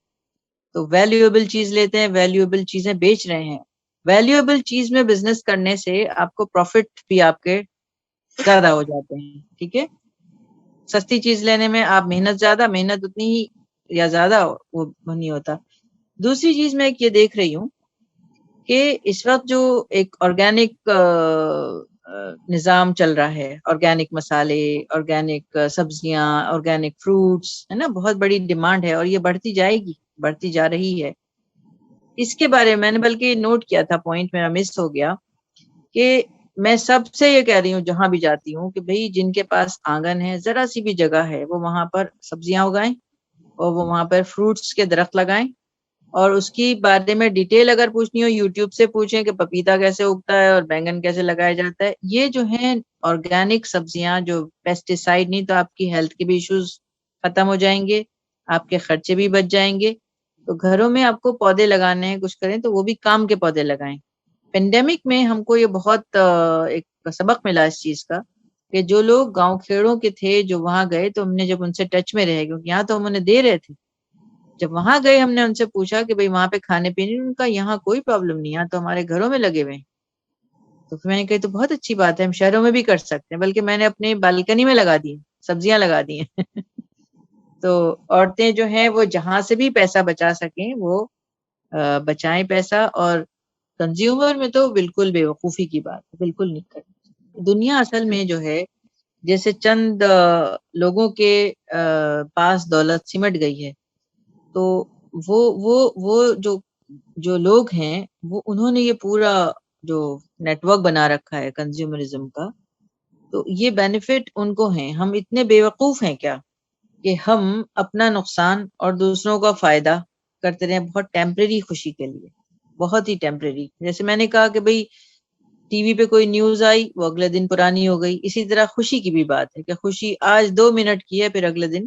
تو ویلیویبل چیز لیتے ہیں، ویلیویبل چیزیں بیچ رہے ہیں۔ ویلیویبل چیز میں بزنس کرنے سے آپ کو پروفٹ بھی آپ کے زیادہ ہو جاتے ہیں، ٹھیک ہے؟ سستی چیز لینے میں آپ محنت اتنی ہی یا زیادہ وہ نہیں ہوتا۔ دوسری چیز میں ایک یہ دیکھ رہی ہوں کہ اس وقت جو ایک آرگینک نظام چل رہا ہے، آرگینک مسالے، آرگینک سبزیاں، آرگینک فروٹس، ہے نا، بہت بڑی ڈیمانڈ ہے اور یہ بڑھتی جائے گی، بڑھتی جا رہی ہے۔ اس کے بارے میں نے بلکہ نوٹ کیا تھا, پوائنٹ میرا مس ہو گیا, کہ میں سب سے یہ کہہ رہی ہوں جہاں بھی جاتی ہوں کہ بھئی جن کے پاس آنگن ہے, ذرا سی بھی جگہ ہے, وہ وہاں پر سبزیاں اگائیں اور وہ وہاں پر فروٹس کے درخت لگائیں, اور اس کی بارے میں ڈیٹیل اگر پوچھنی ہو یوٹیوب سے پوچھیں کہ پپیتا کیسے اگتا ہے اور بینگن کیسے لگایا جاتا ہے. یہ جو ہیں آرگینک سبزیاں جو پیسٹیسائڈ نہیں, تو آپ کی ہیلتھ کے بھی ایشوز ختم ہو جائیں گے, آپ کے خرچے بھی بچ جائیں گے. تو گھروں میں آپ کو پودے لگانے ہیں, کچھ کریں تو وہ بھی کام کے پودے لگائیں. پینڈیمک میں ہم کو یہ بہت ایک سبق ملا اس چیز کا, کہ جو لوگ گاؤں کھیڑوں کے تھے جو وہاں گئے, تو ہم نے جب ان سے ٹچ میں رہے, کیونکہ یہاں تو ہم انہیں دے رہے تھے, جب وہاں گئے ہم نے ان سے پوچھا کہ بھئی وہاں پہ کھانے پینے, ان کا یہاں کوئی پرابلم نہیں, یہاں تو ہمارے گھروں میں لگے ہوئے ہیں. تو پھر میں نے کہی تو بہت اچھی بات ہے, ہم شہروں میں بھی کر سکتے ہیں, بلکہ میں نے اپنے بالکنی میں لگا دی, سبزیاں لگا دی ہیں. تو عورتیں جو ہیں وہ جہاں سے بھی پیسہ بچا سکیں وہ بچائیں پیسہ, اور کنزیومر میں تو بالکل بے وقوفی کی بات ہے, بالکل نہیں کرنی. دنیا اصل میں جو ہے جیسے چند لوگوں کے پاس دولت سمٹ گئی ہے, تو وہ جو لوگ ہیں وہ انہوں نے یہ پورا جو نیٹ ورک بنا رکھا ہے کنزیومرزم کا, تو یہ بینیفٹ ان کو ہیں. ہم اتنے بے وقوف ہیں کیا کہ ہم اپنا نقصان اور دوسروں کا فائدہ کرتے رہے, بہت ٹیمپریری خوشی کے لیے, بہت ہی ٹیمپریری. جیسے میں نے کہا کہ بھئی ٹی وی پہ کوئی نیوز آئی, وہ اگلے دن پرانی ہو گئی. اسی طرح خوشی کی بھی بات ہے کہ خوشی آج 2 منٹ کی ہے, پھر اگلے دن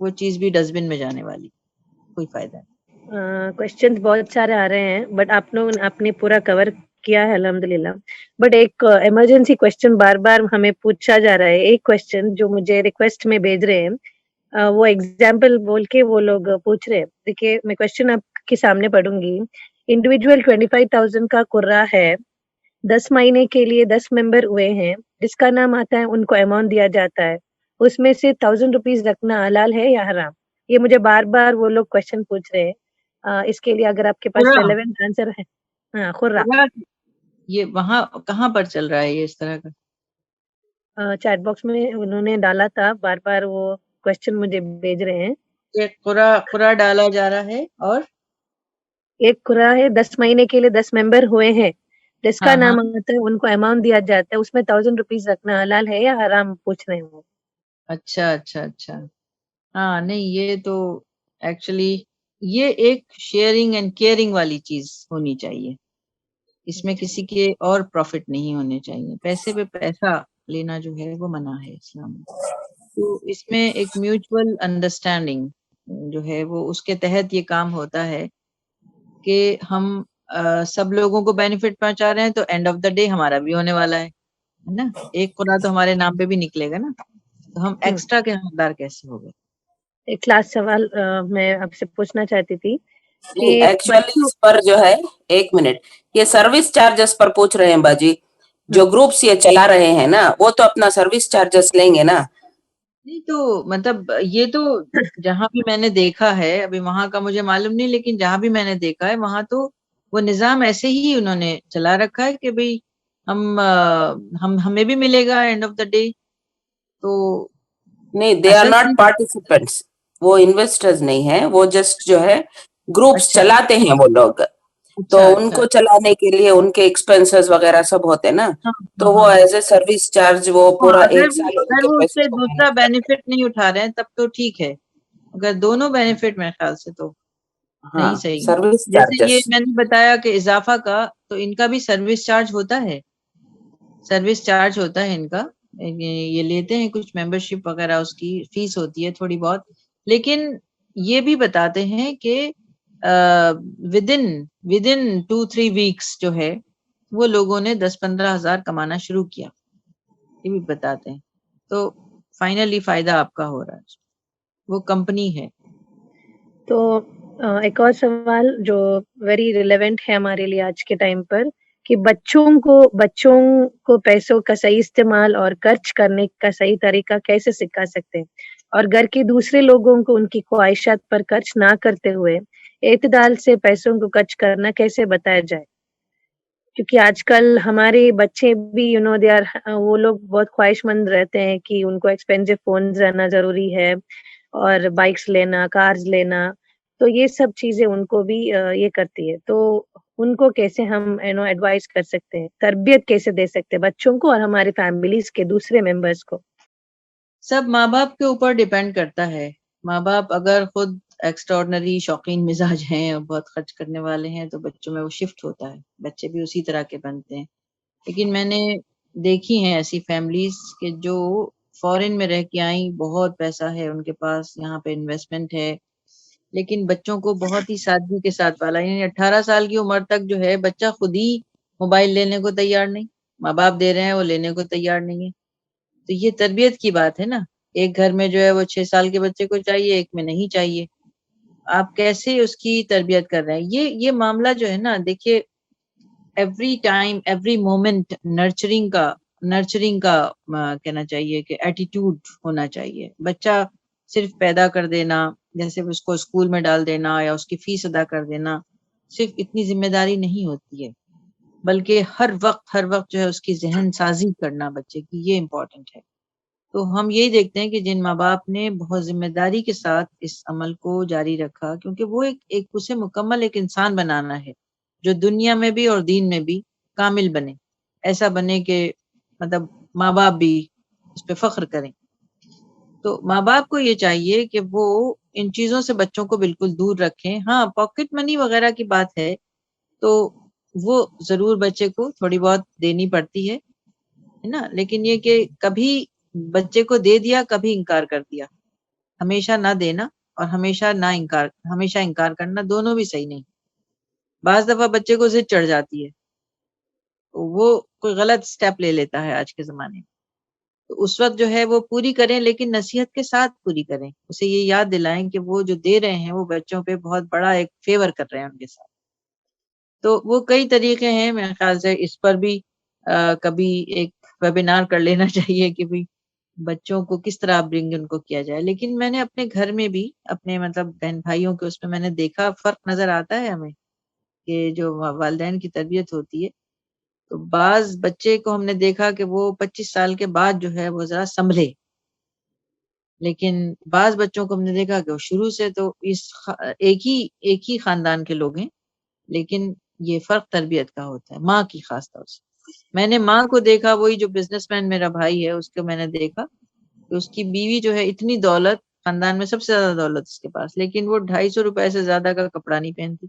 وہ چیز بھی ڈسٹ بن میں جانے والی, کوئی فائدہ نہیں. کوشچن بہت سارے آ رہے ہیں, بٹ آپ نے پورا کور کیا ہے الحمدللہ. بٹ ایک ایمرجنسی کوشچن بار بار ہمیں پوچھا جا رہا ہے, ایک کوشچن جو مجھے ریکویسٹ میں بھیج رہے ہیں, وہ ایگزامپل بول کے وہ لوگ پوچھ رہے ہیں. دیکھیے میں کوشچن آپ کے سامنے پڑھوں گی. انڈیویجول 25,000 کا قرہ ہے, 10 مہینے کے لیے 10 ممبر ہوئے ہیں, جس کا نام آتا ہے ان کو اماؤنٹ دیا جاتا ہے, اس میں سے 1,000 روپیز رکھنا حلال ہے یا حرام؟ یہ مجھے بار بار وہ لوگ کوشچن پوچھ رہے ہیں. اس کے لیے اگر آپ کے پاس ریلیونٹ آنسر ہے. ہاں خرہ, یہ وہاں کہاں پر چل رہا ہے یہ اس طرح کا؟ چیٹ باکس میں انہوں نے ڈالا تھا, بار بار وہ کوشچن مجھے بھیج رہے ہیں. یہ قرہ ڈالا جا رہا ہے, اور ایک قرہ ہے 10 مہینے کے لیے 10 ممبر ہوئے ہیں, جس کا ہاں ہاں, نام آتا ہے ان کو اماؤنٹ دیا جاتا ہے, اس میں 1,000 روپیز رکھنا حلال ہے یا حرام پوچھ رہے ہیں. اچھا اچھا اچھا. ہاں نہیں, یہ تو ایکچولی یہ ایک شیئرنگ اینڈ کیئرنگ والی چیز ہونی چاہیے, اس میں کسی کے اور پروفٹ نہیں ہونے چاہیے. پیسے پہ پیسہ لینا جو ہے وہ منع ہے اسلام میں. تو اس میں ایک میوچول انڈرسٹینڈنگ جو ہے وہ اس کے تحت یہ کام ہوتا ہے کہ ہم سب لوگوں کو بینیفٹ پہنچا رہے ہیں, تو اینڈ آف دا ڈے ہمارا بھی ہونے والا ہے نا. ایک قرآن تو ہمارے نام پہ بھی نکلے گا نا, تو ہم ایکسٹرا کے حقدار کیسے ہو گئے؟ ایک لاسٹ سوال میں آپ سے پوچھنا چاہتی تھی کہ ایکچولی اس پر جو ہے, 1 منٹ, یہ سروس چارجز پر پوچھ رہے ہیں باجی. جو گروپس یہ چلا رہے ہیں نا, وہ تو اپنا سروس چارجز لیں گے نا. نہیں تو مطلب یہ تو جہاں بھی میں نے دیکھا ہے, ابھی وہاں کا مجھے معلوم نہیں, لیکن جہاں بھی میں نے دیکھا ہے وہاں تو وہ نظام ایسے ہی انہوں نے چلا رکھا ہے کہ بھئی ہمیں بھی ملے گا اینڈ آف دا ڈے. تو نہیں, دے آر ناٹ پارٹیسپینٹس, وہ انویسٹرز نہیں ہیں, وہ جسٹ جو ہے گروپس اچھا چلاتے ہیں وہ لوگ. تو اچھا ان اچھا کو چلانے کے لیے ان کے ایکسپینسز وغیرہ سب ہوتے نا, ہاں تو وہ ہاں ایز اے سروس چارج وہ ہاں, پورا اگر 1 سال ان کے وہ اس پیسے سے کو دوسرا مینج کرتے ہیں. بینیفٹ نہیں اٹھا رہے ہیں تب تو ٹھیک ہے, اگر دونوں بینیفٹ میرے خیال سے تو ہاں, نہیں صحیح. سروس جیسے چارجز. یہ میں نے بتایا کہ اضافہ کا, تو ان کا بھی سروس چارج ہوتا ہے, سروس چارج ہوتا ہے ان کا, یہ لیتے ہیں کچھ ممبرشپ وغیرہ, اس کی فیس ہوتی ہے تھوڑی بہت, لیکن یہ بھی بتاتے ہیں کہ ود ان 2-3 ویکس جو ہے وہ لوگوں نے 10-15 ہزار کمانا شروع کیا, یہ بھی بتاتے ہیں. تو فائنلی فائدہ آپ کا ہو رہا ہے, وہ کمپنی ہے. تو ایک اور سوال جو ویری ریلیونٹ ہے ہمارے لیے آج کے ٹائم پر, کہ بچوں کو پیسوں کا صحیح استعمال اور خرچ کرنے کا صحیح طریقہ کیسے سکھا سکتے ہیں, اور گھر کے دوسرے لوگوں کو ان کی خواہشات پر خرچ نہ کرتے ہوئے اعتدال سے پیسوں کو خرچ کرنا کیسے بتایا جائے. کیونکہ آج کل ہمارے بچے بھی وہ لوگ بہت خواہش مند رہتے ہیں کہ ان کو ایکسپینسو فونز رہنا ضروری ہے, اور بائکس لینا, کارز لینا. تو یہ سب چیزیں ان کو بھی یہ کرتی ہے. تو ان کو کیسے ہم ایڈوائز کر سکتے ہیں, تربیت کیسے دے سکتے ہیں بچوں کو اور ہماری فیملیز کے دوسرے ممبرس کو؟ سب ماں باپ کے اوپر ڈیپینڈ کرتا ہے. ماں باپ اگر خود ایکسٹراڈنری شوقین مزاج ہیں اور بہت خرچ کرنے والے ہیں تو بچوں میں وہ شفٹ ہوتا ہے, بچے بھی اسی طرح کے بنتے ہیں. لیکن میں نے دیکھی ہیں ایسی فیملیز کہ جو فورن میں رہ کے آئیں, بہت پیسہ ہے ان کے پاس, یہاں پہ انویسٹمنٹ ہے, لیکن بچوں کو بہت ہی سادگی کے ساتھ پالا. یعنی 18 سال کی عمر تک جو ہے بچہ خود ہی موبائل لینے کو تیار نہیں, ماں باپ دے رہے ہیں وہ لینے کو تیار نہیں ہے. تو یہ تربیت کی بات ہے نا. ایک گھر میں جو ہے وہ 6 سال کے بچے کو چاہیے, ایک میں نہیں چاہیے. آپ کیسے اس کی تربیت کر رہے ہیں, یہ معاملہ جو ہے نا, دیکھیے every time every moment nurturing کا کہنا چاہیے کہ ایٹیٹیوڈ ہونا چاہیے. بچہ صرف پیدا کر دینا, جیسے اس کو اسکول میں ڈال دینا یا اس کی فیس ادا کر دینا, صرف اتنی ذمہ داری نہیں ہوتی ہے, بلکہ ہر وقت جو ہے اس کی ذہن سازی کرنا بچے کی, یہ امپورٹنٹ ہے. تو ہم یہی دیکھتے ہیں کہ جن ماں باپ نے بہت ذمہ داری کے ساتھ اس عمل کو جاری رکھا, کیونکہ وہ ایک اسے مکمل ایک انسان بنانا ہے جو دنیا میں بھی اور دین میں بھی کامل بنے, ایسا بنے کہ مطلب ماں باپ بھی اس پہ فخر کریں. تو ماں باپ کو یہ چاہیے کہ وہ ان چیزوں سے بچوں کو بالکل دور رکھیں. ہاں پاکٹ منی وغیرہ کی بات ہے تو وہ ضرور بچے کو تھوڑی بہت دینی پڑتی ہے نا, لیکن یہ کہ کبھی بچے کو دے دیا کبھی انکار کر دیا, ہمیشہ نہ دینا اور ہمیشہ انکار کرنا, دونوں بھی صحیح نہیں. بعض دفعہ بچے کو ضد چڑھ جاتی ہے, وہ کوئی غلط سٹیپ لے لیتا ہے آج کے زمانے میں, تو اس وقت جو ہے وہ پوری کریں, لیکن نصیحت کے ساتھ پوری کریں. اسے یہ یاد دلائیں کہ وہ جو دے رہے ہیں وہ بچوں پہ بہت بڑا ایک فیور کر رہے ہیں ان کے ساتھ. تو وہ کئی طریقے ہیں, میرے خیال سے اس پر بھی کبھی ایک ویبینار کر لینا چاہیے کہ بھی بچوں کو کس طرح برنگ ان کو کیا جائے. لیکن میں نے اپنے گھر میں بھی اپنے مطلب بہن بھائیوں کے اس میں میں نے دیکھا, فرق نظر آتا ہے ہمیں کہ جو والدین کی تربیت ہوتی ہے, تو بعض بچے کو ہم نے دیکھا کہ وہ 25 سال کے بعد جو ہے وہ ذرا سنبھلے, لیکن بعض بچوں کو ہم نے دیکھا کہ وہ شروع سے تو ایک ہی خاندان کے لوگ ہیں, لیکن یہ فرق تربیت کا ہوتا ہے, ماں کی خاص طور سے. میں نے ماں کو دیکھا, وہی جو بزنس مین میرا بھائی ہے اس کو میں نے دیکھا کہ اس کی بیوی جو ہے اتنی دولت, خاندان میں سب سے زیادہ دولت اس کے پاس, لیکن وہ 250 روپے سے زیادہ کا کپڑا نہیں پہنتی,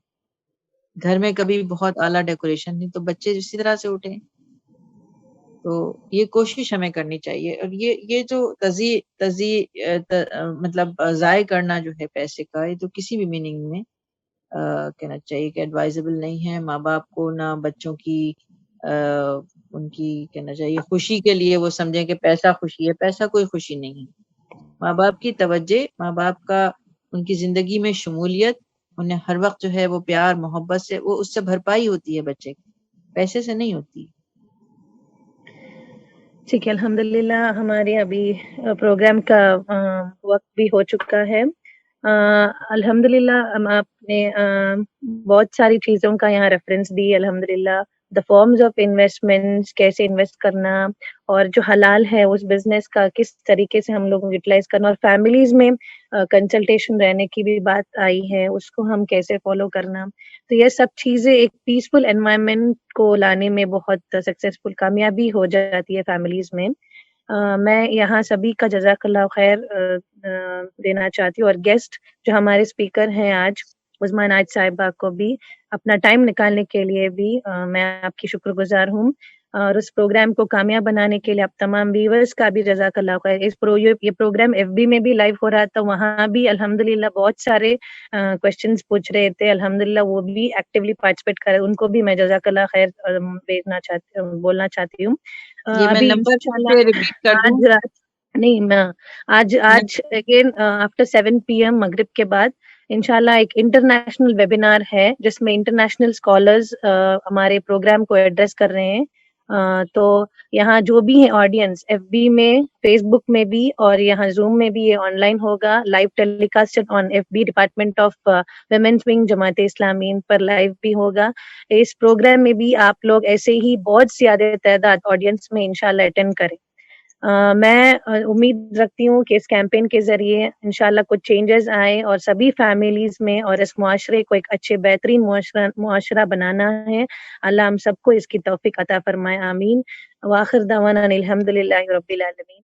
گھر میں کبھی بہت اعلیٰ ڈیکوریشن نہیں, تو بچے اسی طرح سے اٹھے. تو یہ کوشش ہمیں کرنی چاہیے. اور یہ جو مطلب ضائع کرنا جو ہے پیسے کا, یہ تو کسی بھی میننگ میں کہنا چاہیے کہ ایڈوائزبل نہیں ہے. ماں باپ کو نہ بچوں کی ان کی کہنا چاہیے خوشی کے لیے وہ سمجھیں کہ پیسہ خوشی ہے, پیسہ کوئی خوشی نہیں ہے. ماں باپ کی توجہ, ماں باپ کا ان کی زندگی میں شمولیت, انہیں ہر وقت جو ہے وہ پیار محبت سے, وہ اس سے بھرپائی ہوتی ہے بچے کی, پیسے سے نہیں ہوتی. ٹھیک ہے, الحمدللہ ہمارے ابھی پروگرام کا وقت بھی ہو چکا ہے. الحمدللہ آپ نے بہت ساری چیزوں کا یہاں ریفرنس دی. الحمدللہ دا فارمز آف انویسٹمنٹ, کیسے انویسٹ کرنا, اور جو حلال ہے اس بزنس کا کس طریقے سے ہم لوگ یوٹیلائز کرنا, اور فیملیز میں کنسلٹیشن رہنے کی بھی بات آئی ہے, اس کو ہم کیسے فالو کرنا. تو یہ سب چیزیں ایک پیسفل انوائرمنٹ کو لانے میں بہت سکسیسفل کامیابی ہو جاتی ہے فیملیز میں. میں یہاں سبھی کا جزاک اللہ خیر دینا چاہتی ہوں, اور گیسٹ جو ہمارے اسپیکر ہیں آج, عظمیٰ ناج صاحبہ کو بھی اپنا ٹائم نکالنے کے لیے بھی میں آپ کی شکر گزار ہوں. اور اس پروگرام کو کامیاب بنانے کے لیے آپ تمام ویورز کا بھی جزاک اللہ خیر. یہ پروگرام FB میں بھی لائیو ہو رہا تھا, وہاں بھی الحمدللہ بہت سارے کوشچنز پوچھ رہے تھے. الحمدللہ وہ بھی ایکٹیولی پارٹیسپیٹ کر رہے, ان کو بھی میں جزاک اللہ خیر بولنا چاہتی ہوں. یہ میں ابھی نمبر انشاءاللہ ریپیٹ کر دوں. آج اگین آفٹر 7 PM مغرب کے بعد انشاءاللہ ایک انٹرنیشنل ویبینار ہے جس میں انٹرنیشنل اسکالرز ہمارے پروگرام کو ایڈریس کر رہے ہیں. تو یہاں جو بھی ہے آڈینس, FB میں, فیس بک میں بھی, اور یہاں زوم میں بھی یہ آن لائن ہوگا, live telecast on FB department of women's wing Jamaat Islami per live بھی ہوگا. اس پروگرام میں بھی آپ لوگ ایسے ہی بہت زیادہ تعداد آڈینس میں انشاءاللہ اٹینڈ کریں. میں امید رکھتی ہوں کہ اس کیمپین کے ذریعے انشاءاللہ کچھ چینجز آئے اور سبھی فیملیز میں اور اس معاشرے کو ایک اچھے بہترین معاشرہ بنانا ہے. اللہ ہم سب کو اس کی توفیق عطا فرمائے. آمین. وآخر دعوانا الحمد للہ رب العالمین.